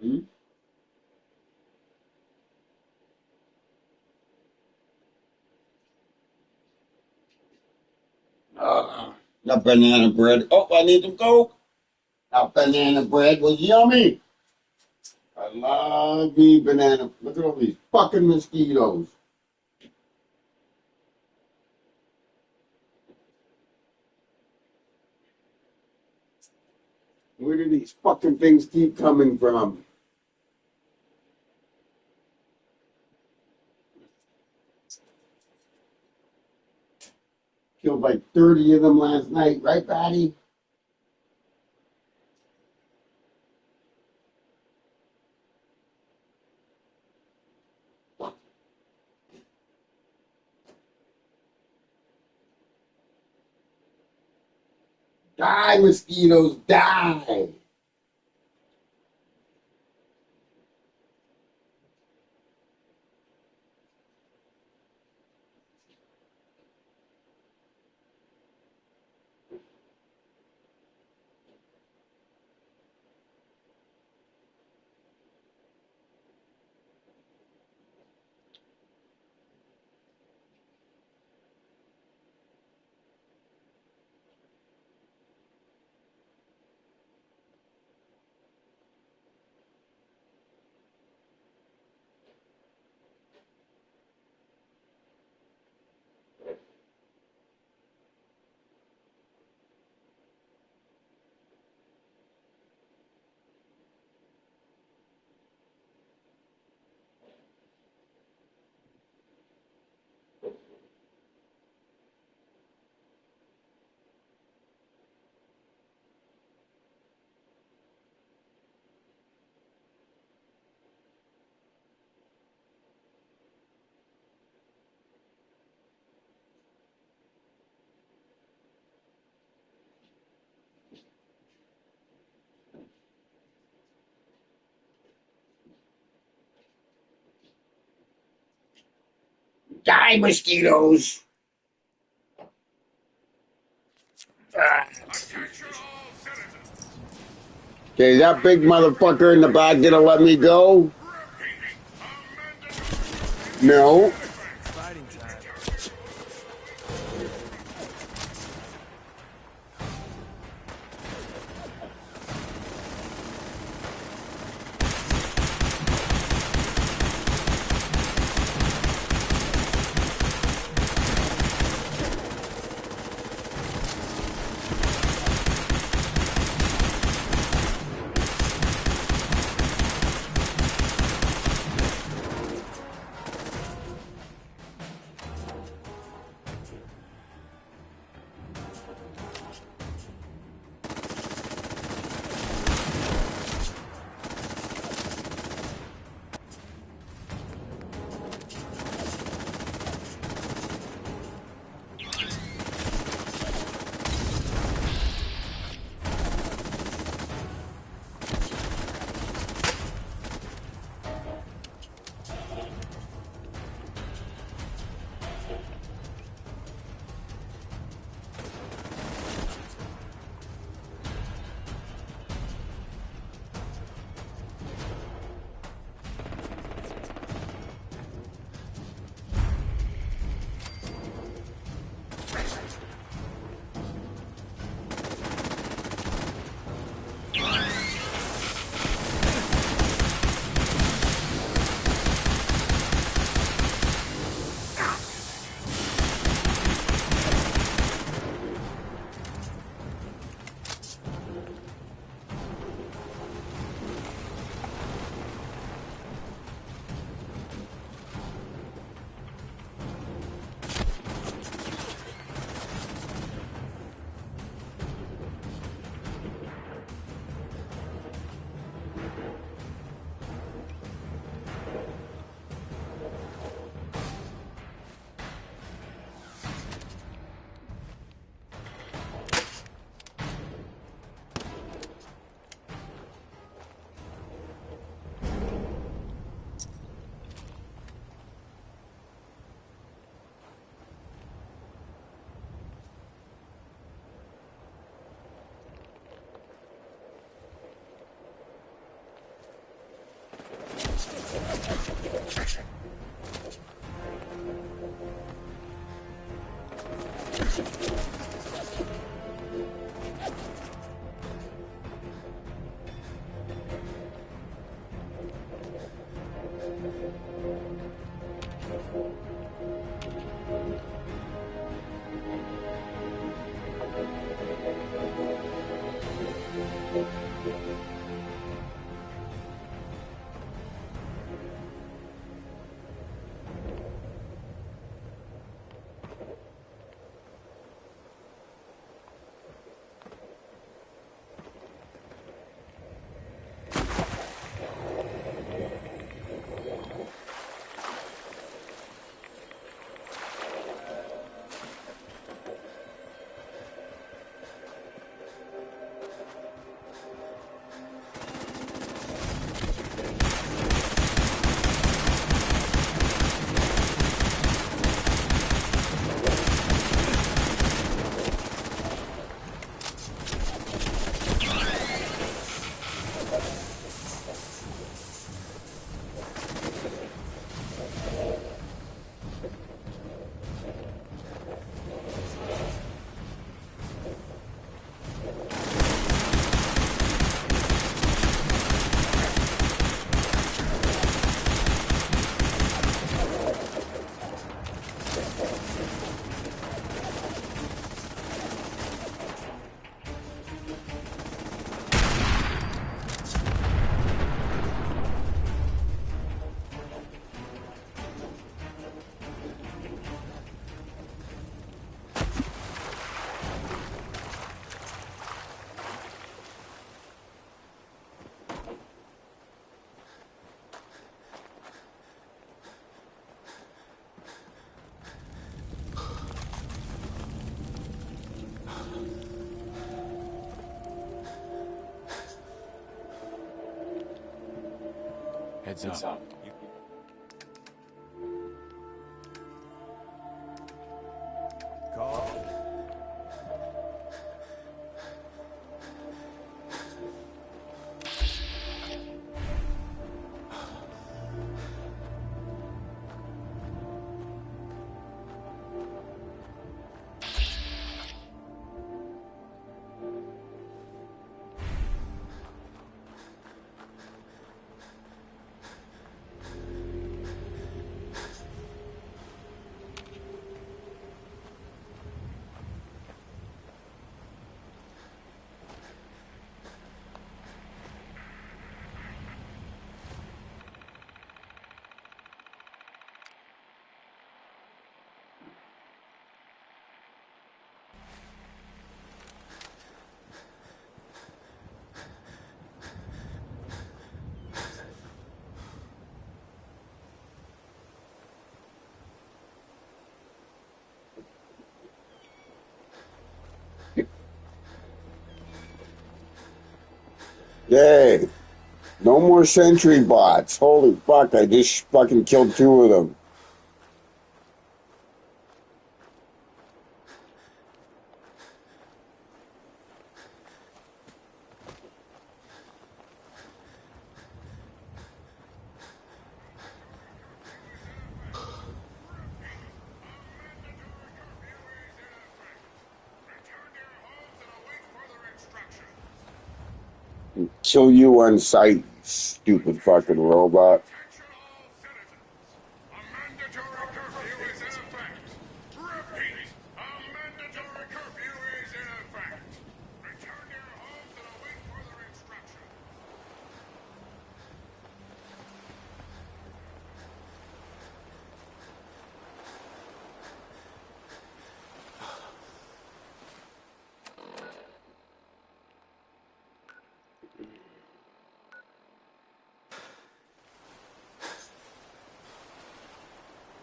F: Hmm? The banana bread. Oh, I need some Coke. That banana bread was yummy. I love me banana. Look at all these fucking mosquitoes. Where do these fucking things keep coming from? Killed like 30 of them last night, right, Patty? Die, mosquitoes, die! Die, mosquitoes! Okay, that big motherfucker in the back gonna let me go? No.
G: Fighting time.
I: Heads up.
G: Call.
F: Yay. No more sentry bots. Holy fuck, I just fucking killed 2 of them. Kill you on sight, you stupid fucking robot.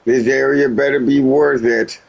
F: This area better be worth it.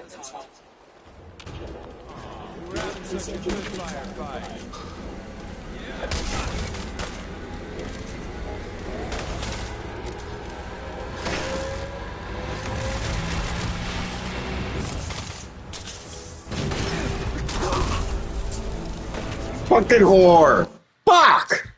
G: We're having such a good firefight.
F: Fucking whore! Fuck!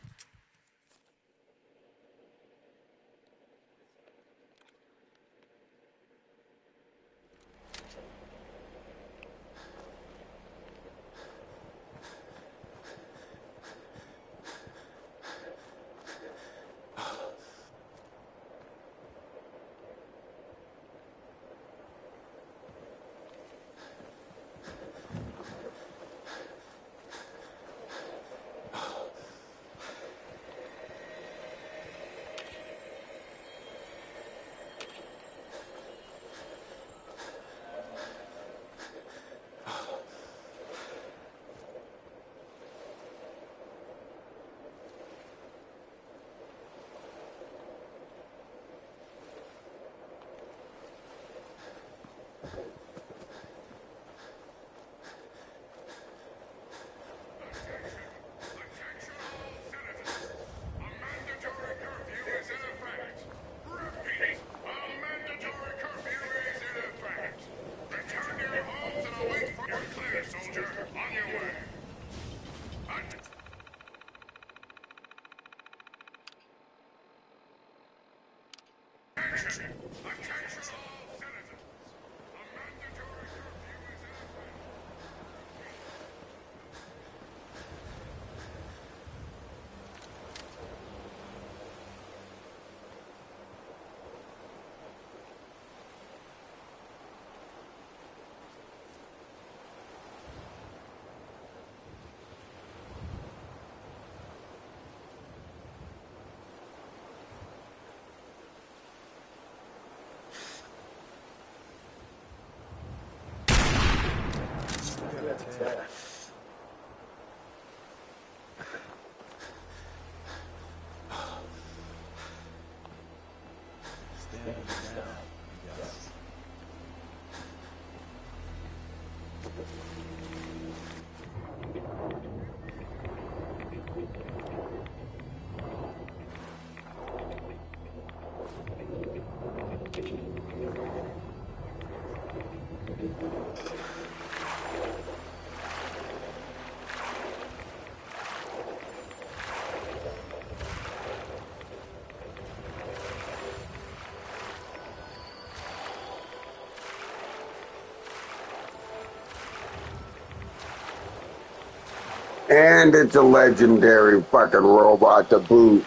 F: And it's a legendary fucking robot to boot.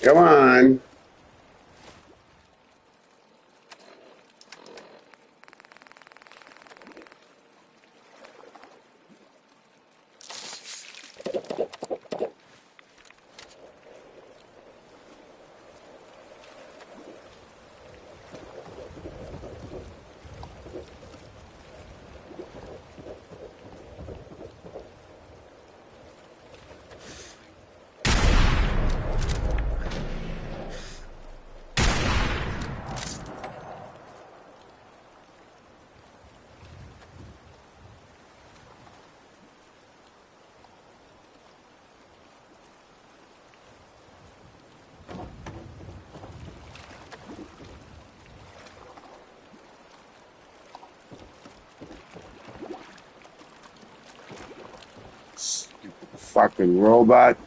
F: Come on. Fucking robot.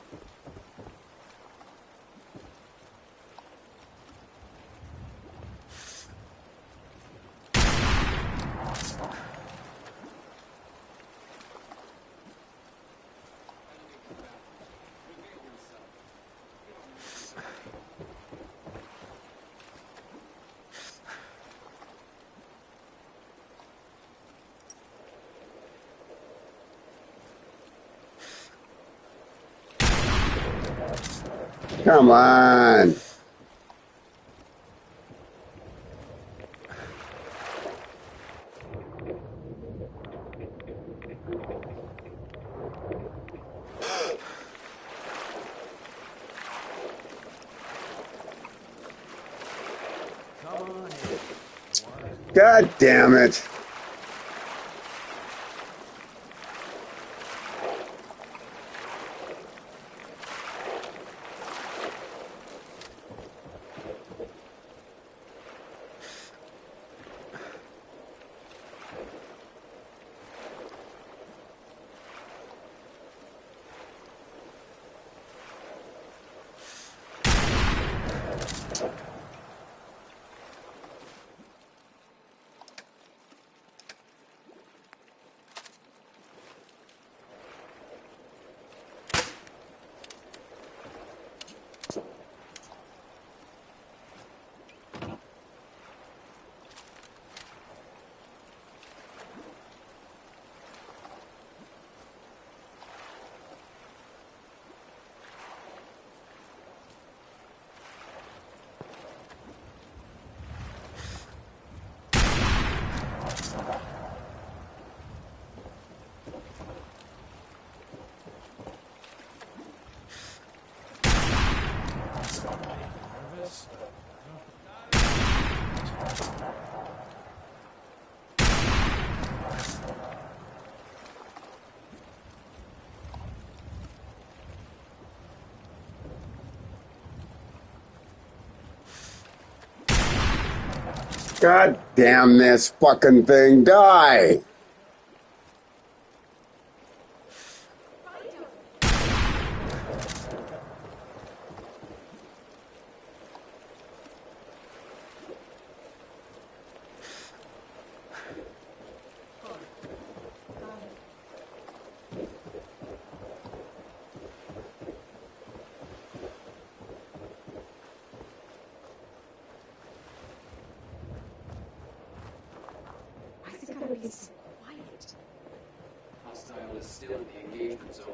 F: Come on. God damn it. God damn this fucking thing. Die.
I: Hostile is still in the engagement zone.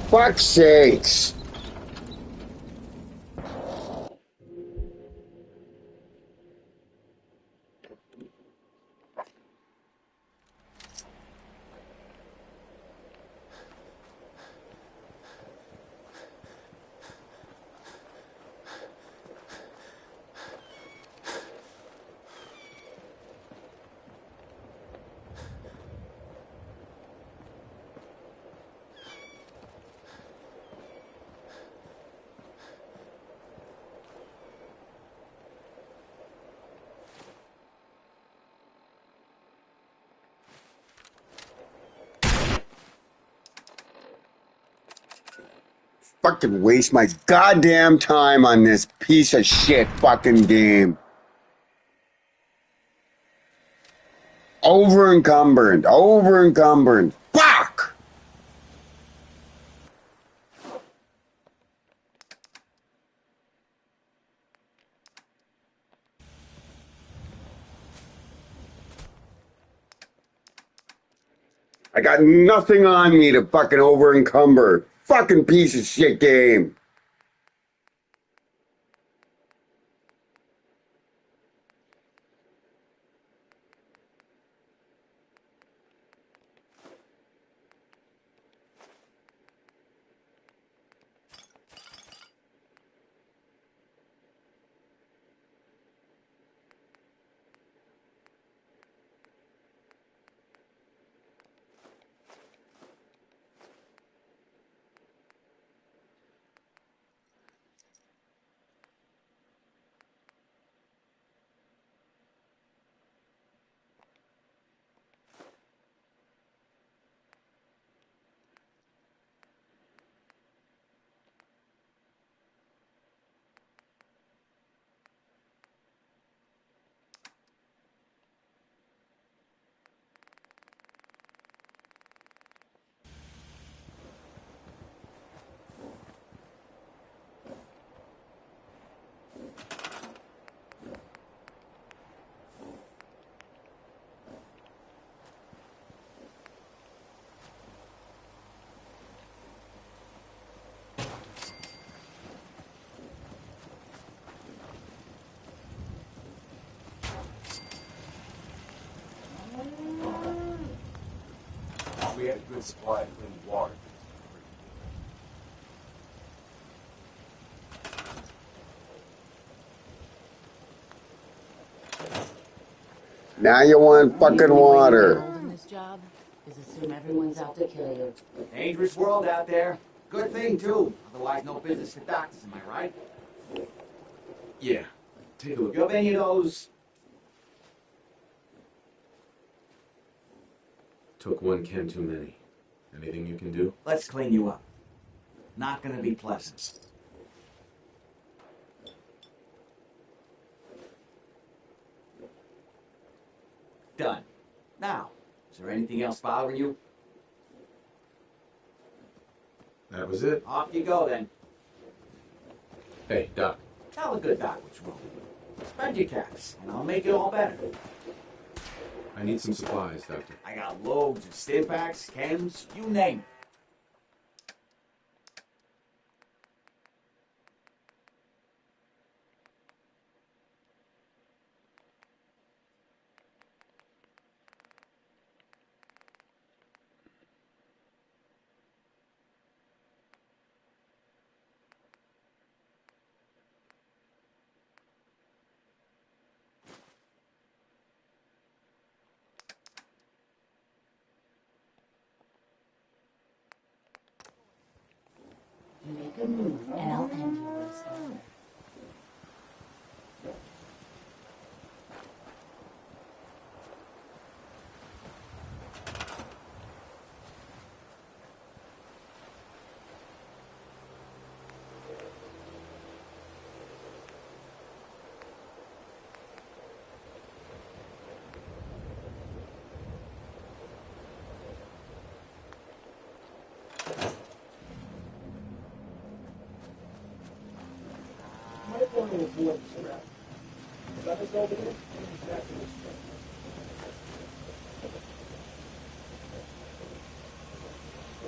F: Fuck's sakes. Fucking waste my goddamn time on this piece of shit fucking game. Over encumbered. Over encumbered. Fuck! I got nothing on me to fucking over encumber. Fucking piece of shit game.
N: We had a good supply of clean water.
F: Now you want fucking water.
O: In this job is assume everyone's out to kill you.
P: Dangerous world out there. Good thing, too. Otherwise, no business for doctors, am I right?
N: Yeah. Take a look.
P: You have any of those?
N: Took one Ken too many. Anything you can do?
P: Let's clean you up. Not gonna be pleasant. Done. Now, is there anything else bothering you?
N: That was it.
P: Off you go, then.
N: Hey, Doc.
P: Tell a good doc what's wrong. Spend your cash, and I'll make it all better.
N: I need some supplies, Doctor.
P: I got loads of Stimpaks, chems, you name it.
O: Make a move, and I'll end your story.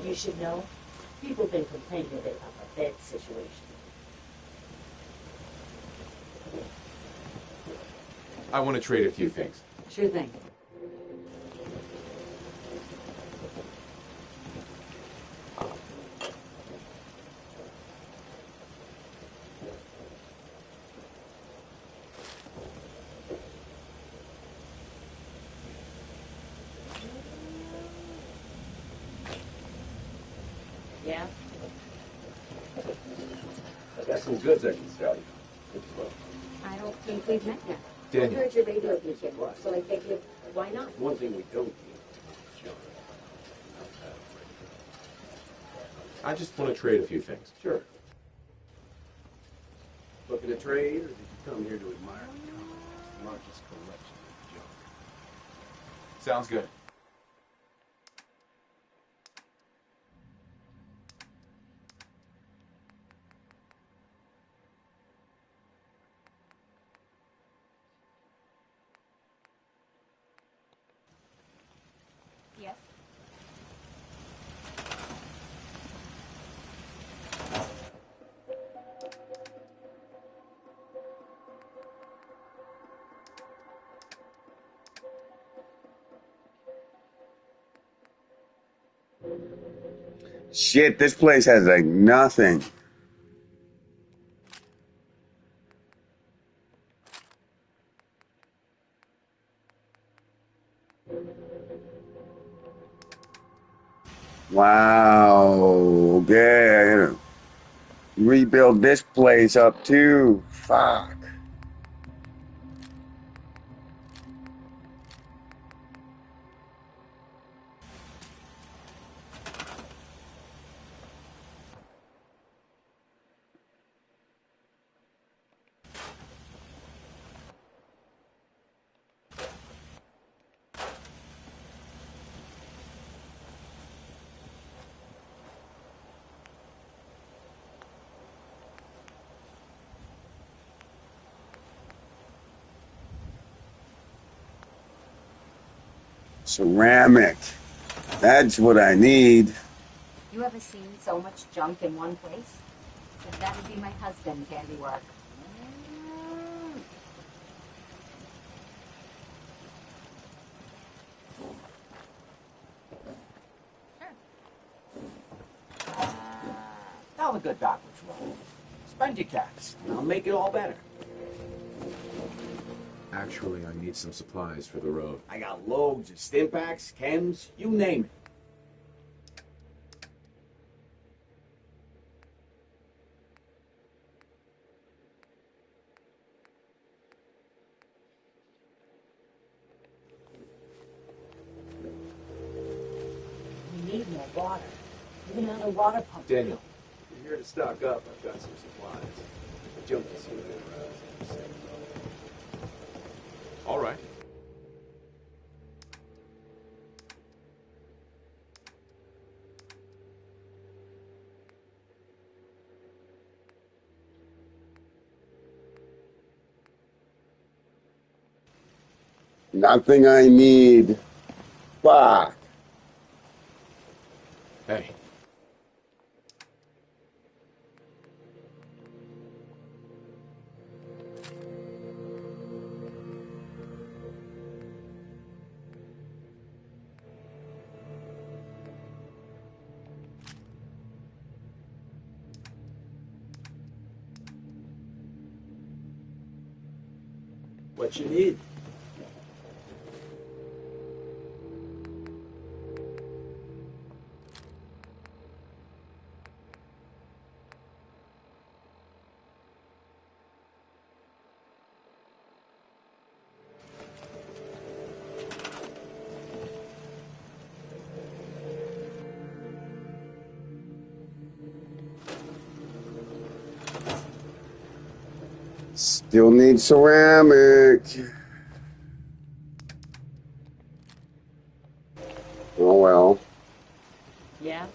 O: You should know, people have been complaining a bit about the bed situation.
N: I want to trade a few things.
O: Sure thing. Yeah?
J: I got some goods I can sell you.
L: I don't think we've met yet.
N: Daniel.
L: I heard your radio DJ, so I figured, why not?
J: One thing we don't need is John.
N: I just want to trade a few things.
J: Sure. Looking to trade, or did you come here to admire the largest collection of junk? Sounds good.
O: Yes.
F: Shit, this place has like nothing. Wow. Okay, I gotta rebuild this place up too. Fuck. Ceramic. That's what I need.
O: You ever seen so much junk in one place? That would be my husband's handiwork.
P: Now the good backwards roll. Spend your cash, and I'll make it all better.
N: Actually, I need some supplies for the road.
P: I got loads of Stimpaks, chems, you name it.
O: We need more water. Even on a water pump.
N: Daniel, if you're here to stock up, I've got some supplies. Jump to see what they say. All right.
F: Nothing I need. Fuck.
N: Hey.
P: What you need?
F: Still need ceramic. Oh well.
O: Yeah?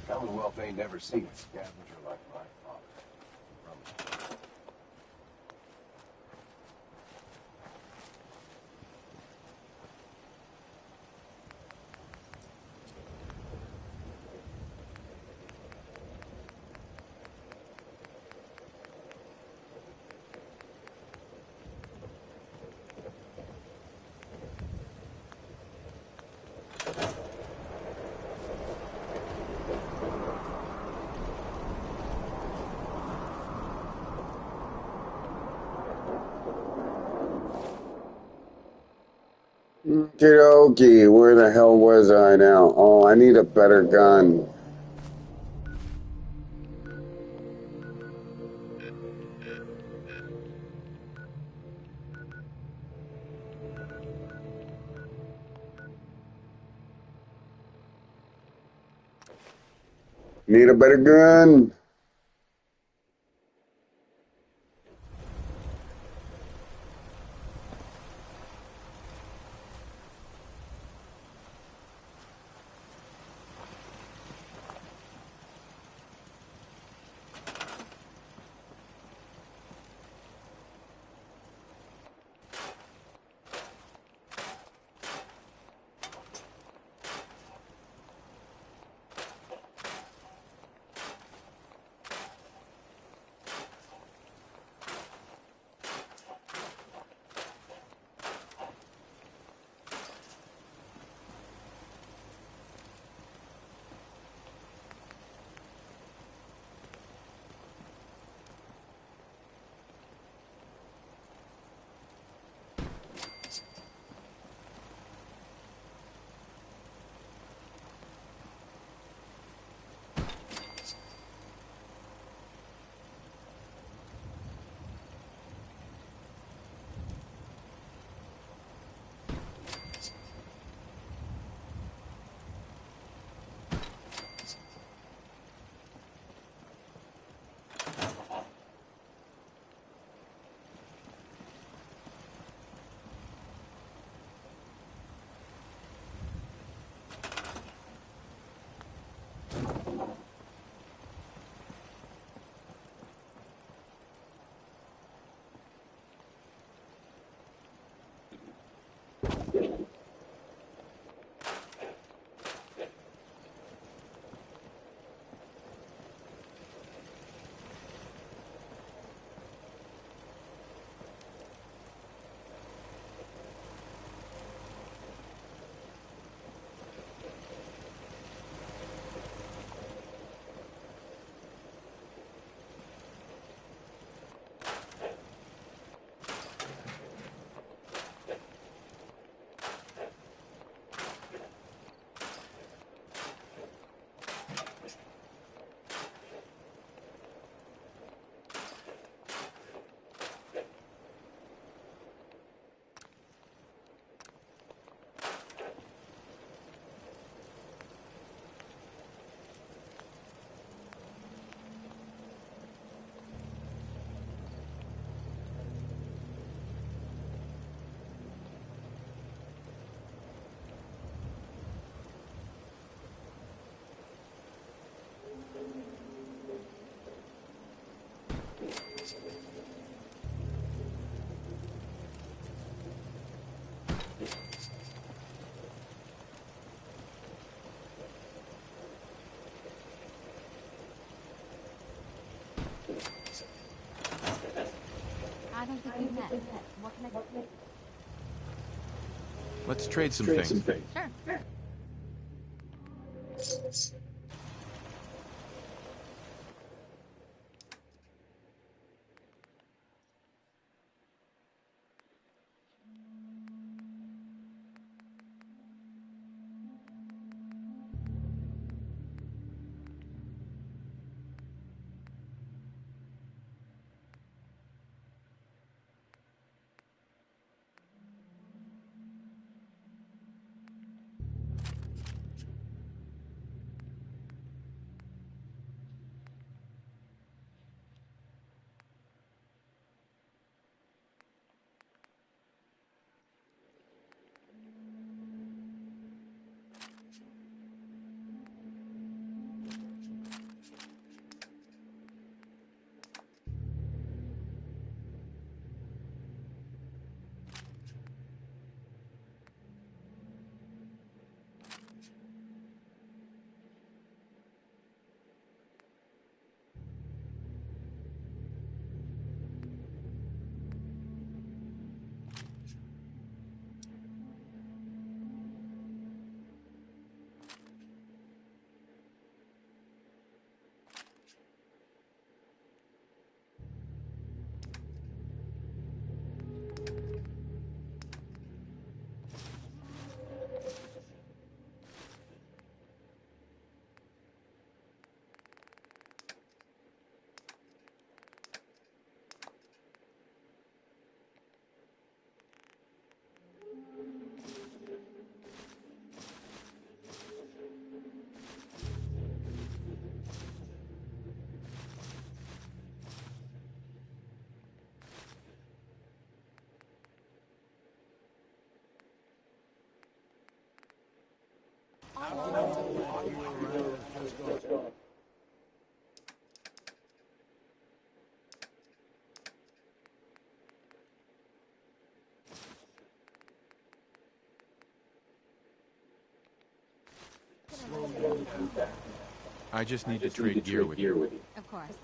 J: Commonwealth ain't never seen a scavenger like my father.
F: Okey, where the hell was I now? Oh, I need a better gun. Need a better gun.
O: I don't think we've met. What can I do?
G: Let's trade some things.
O: Sure.
G: I just need to trade gear with you.
O: Of course.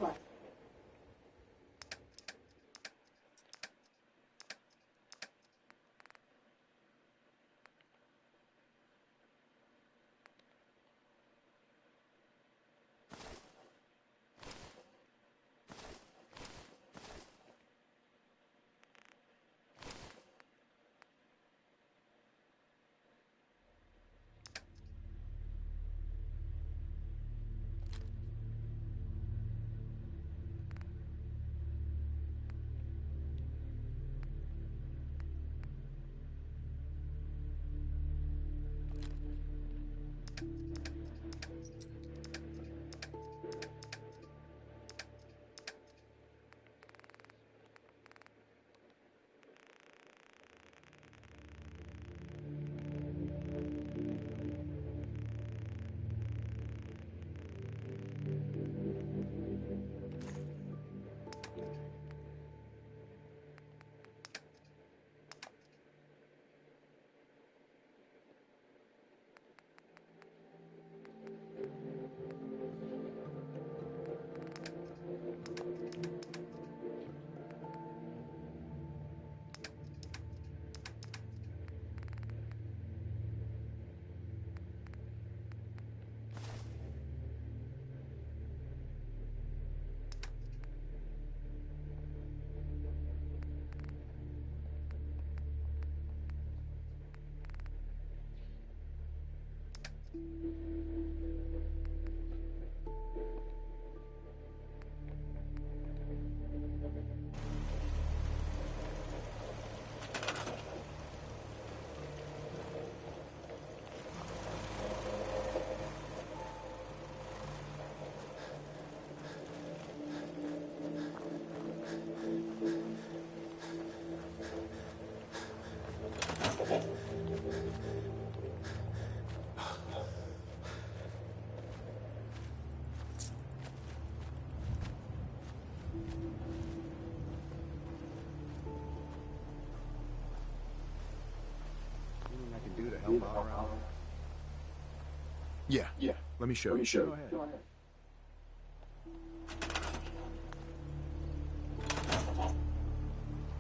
G: Yeah. Let me show you.
Q: Go ahead.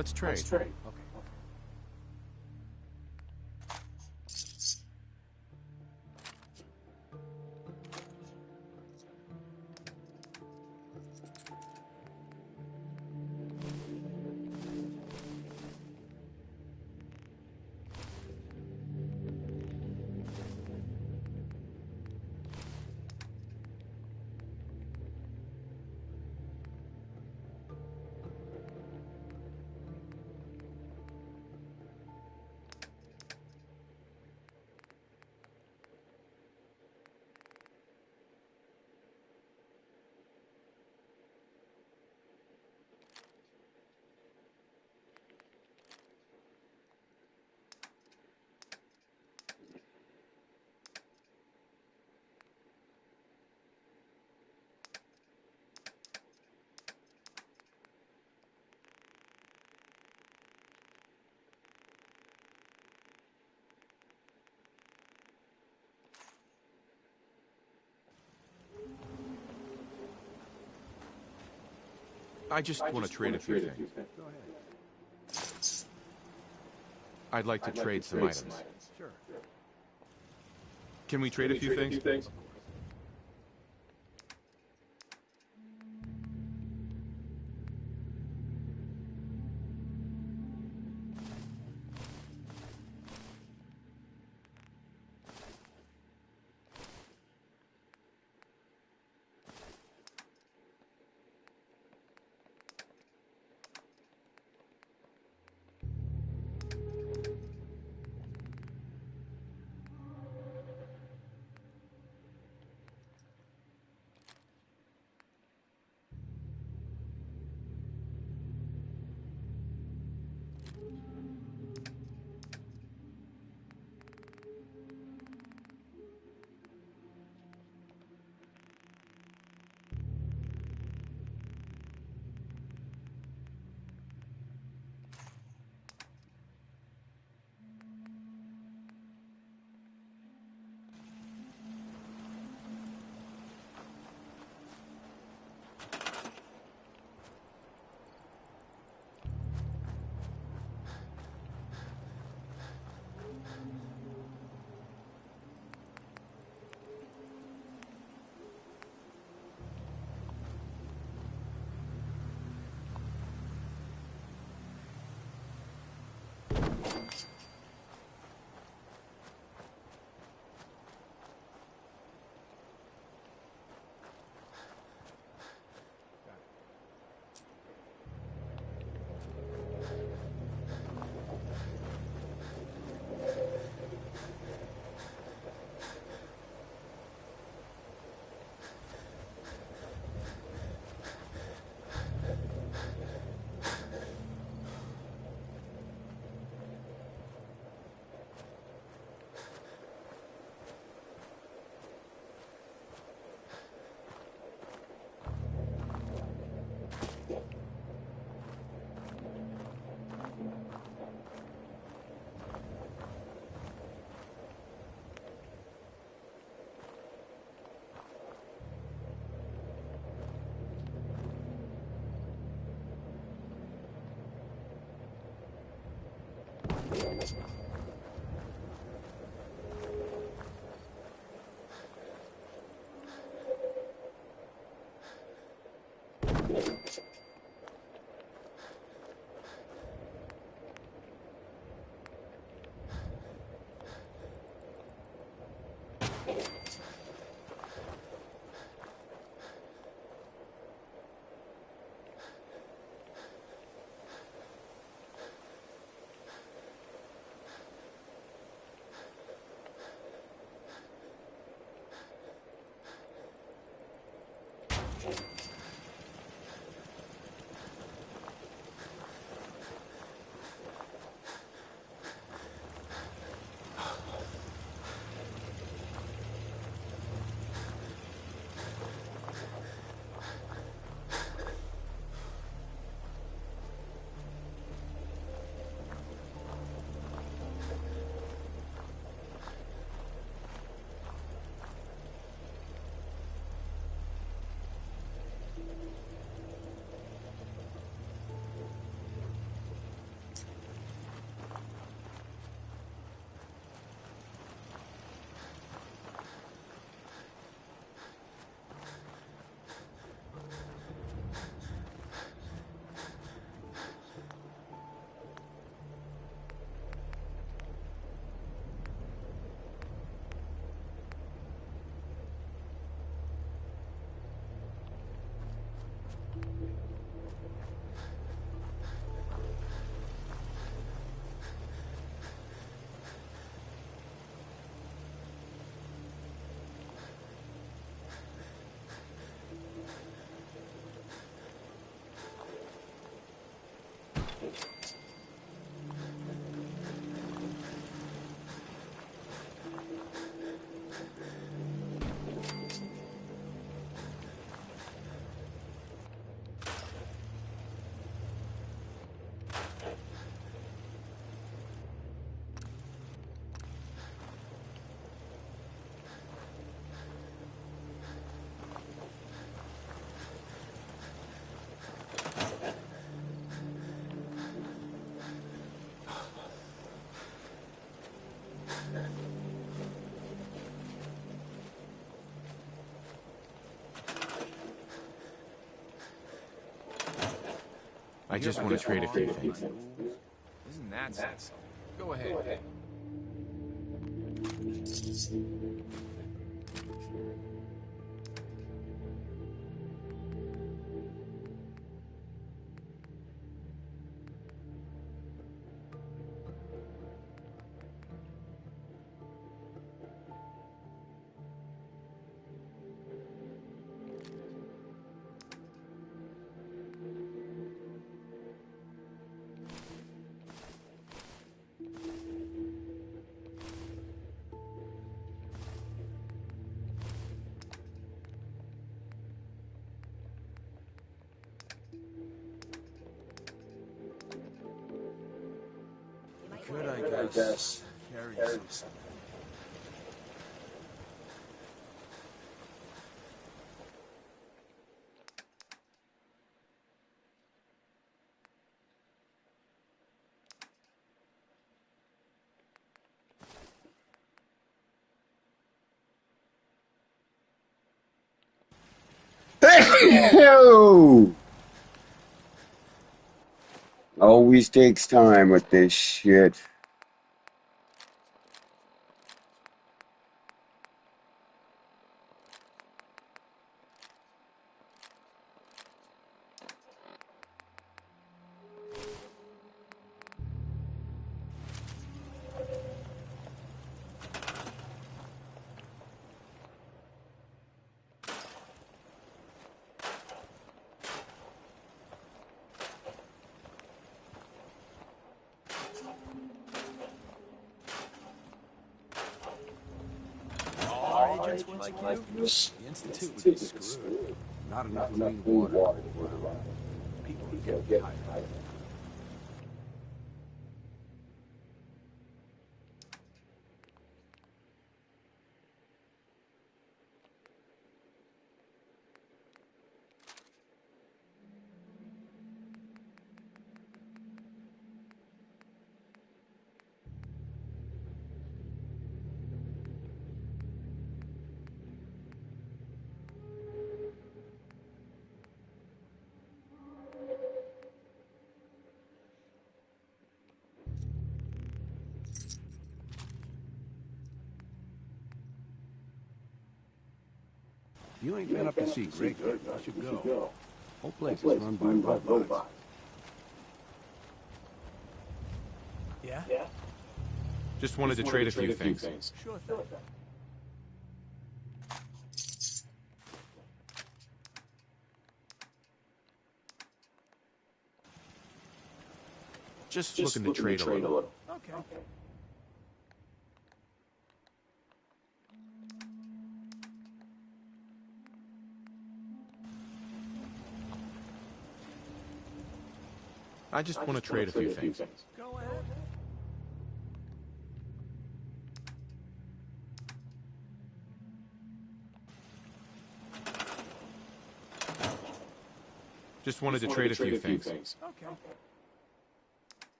Q: Let's trade.
J: Okay.
Q: I just want to trade a few things.
J: Go ahead.
Q: I'd like to trade some items.
J: Sure.
Q: Can we trade a few things? I just want to trade a few things.
G: Isn't that so?
Q: Go ahead.
G: Could I guess carry some.
F: Always takes time with this shit.
G: All agents were like you? The Institute would be screwed.
J: Not enough clean water.
G: People would get tired.
J: If you ain't been up to see Graveyard, you should go. Whole place is run by robots.
G: Yeah?
Q: Just wanted to trade a few things.
G: Sure thing.
Q: Just looking to trade a little.
G: Okay.
Q: I just want to trade a few things.
G: Go ahead.
Q: Just wanted to trade a few things.
G: Okay.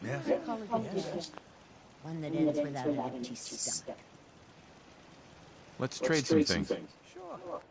J: Yeah?
R: I call it the end. One that ends without an empty stomach.
Q: Let's trade some things.
G: Sure.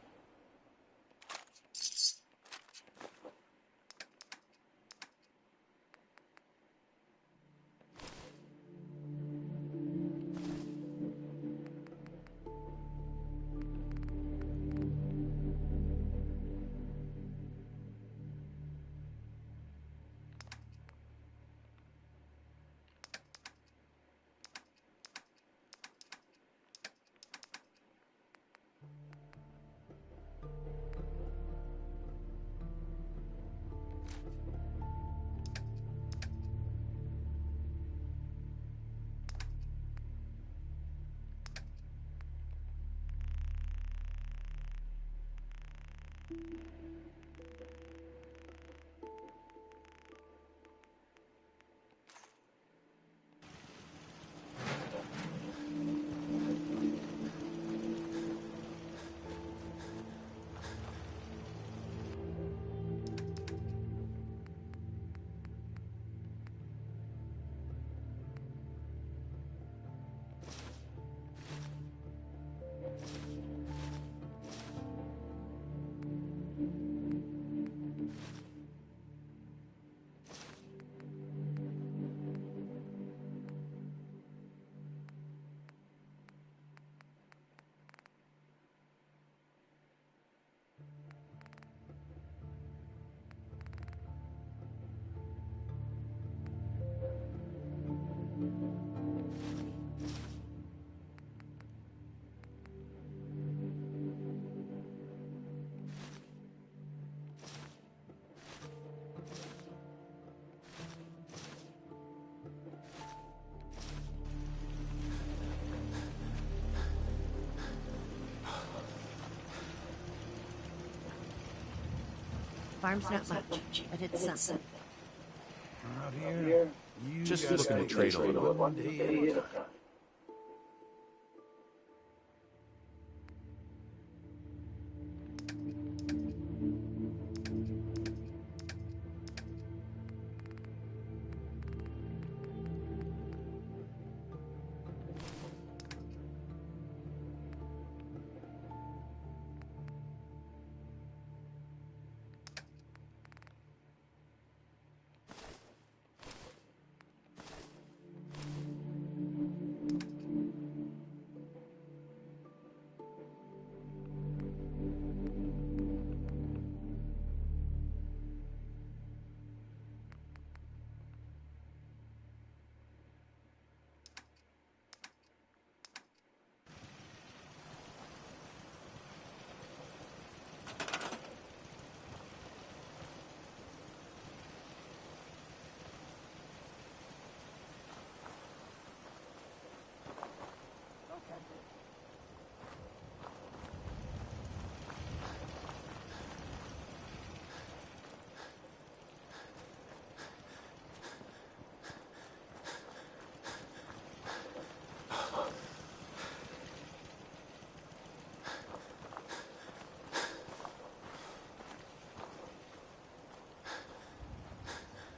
R: Farm's not much, but it's something.
J: Out here, you
Q: Just
J: gotta
Q: looking to trade a little.
J: one day at a time.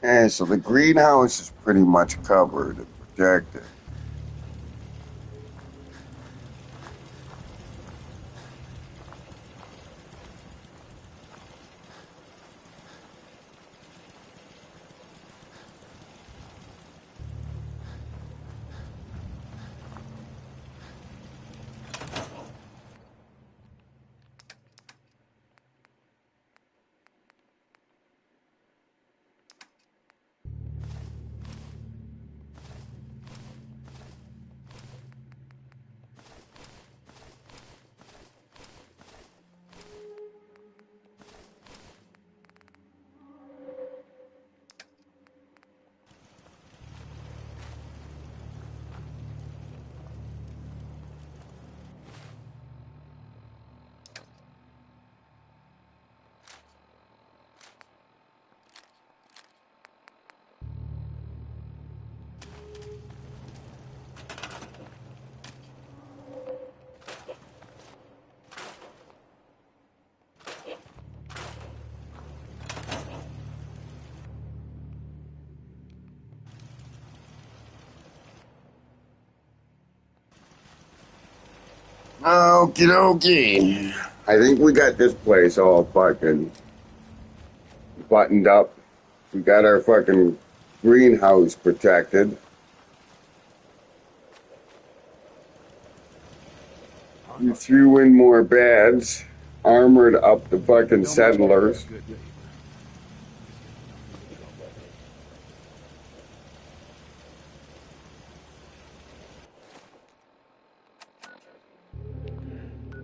F: Yeah, so the greenhouse is pretty much covered and protected. Okie dokie. I think we got this place all fucking buttoned up. We got our fucking greenhouse protected. We threw in more beds, armored up the fucking settlers.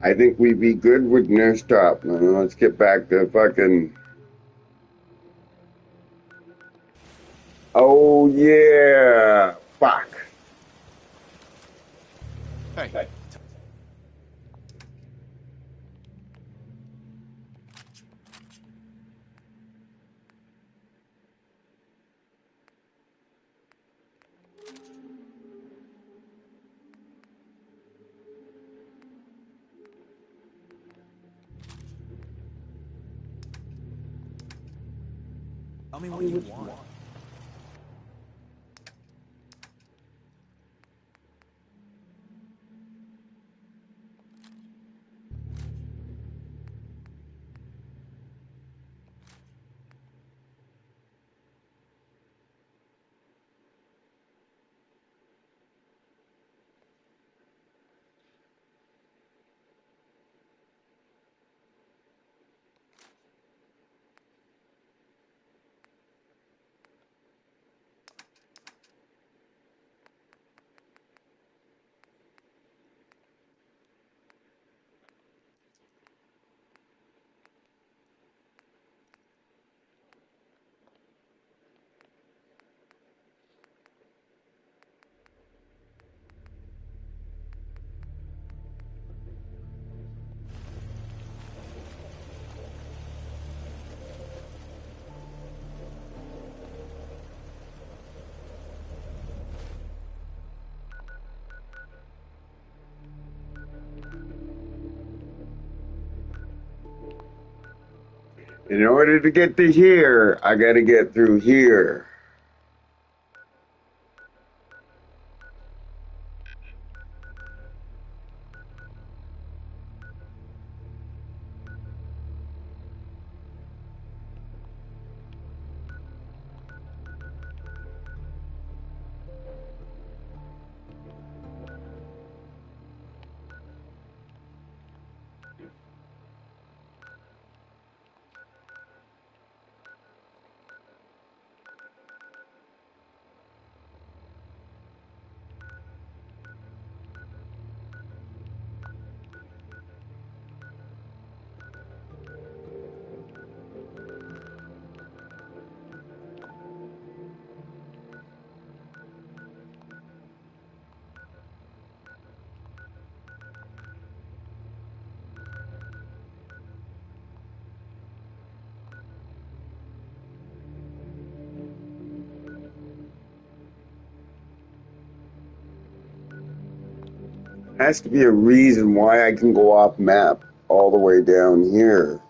F: I think we'd be good with nurse top. Now let's get back to fucking. Oh yeah, fuck.
Q: Hey.
G: Tell me what you want.
F: In order to get to here, I gotta get through here. Has to be a reason why I can go off map all the way down here.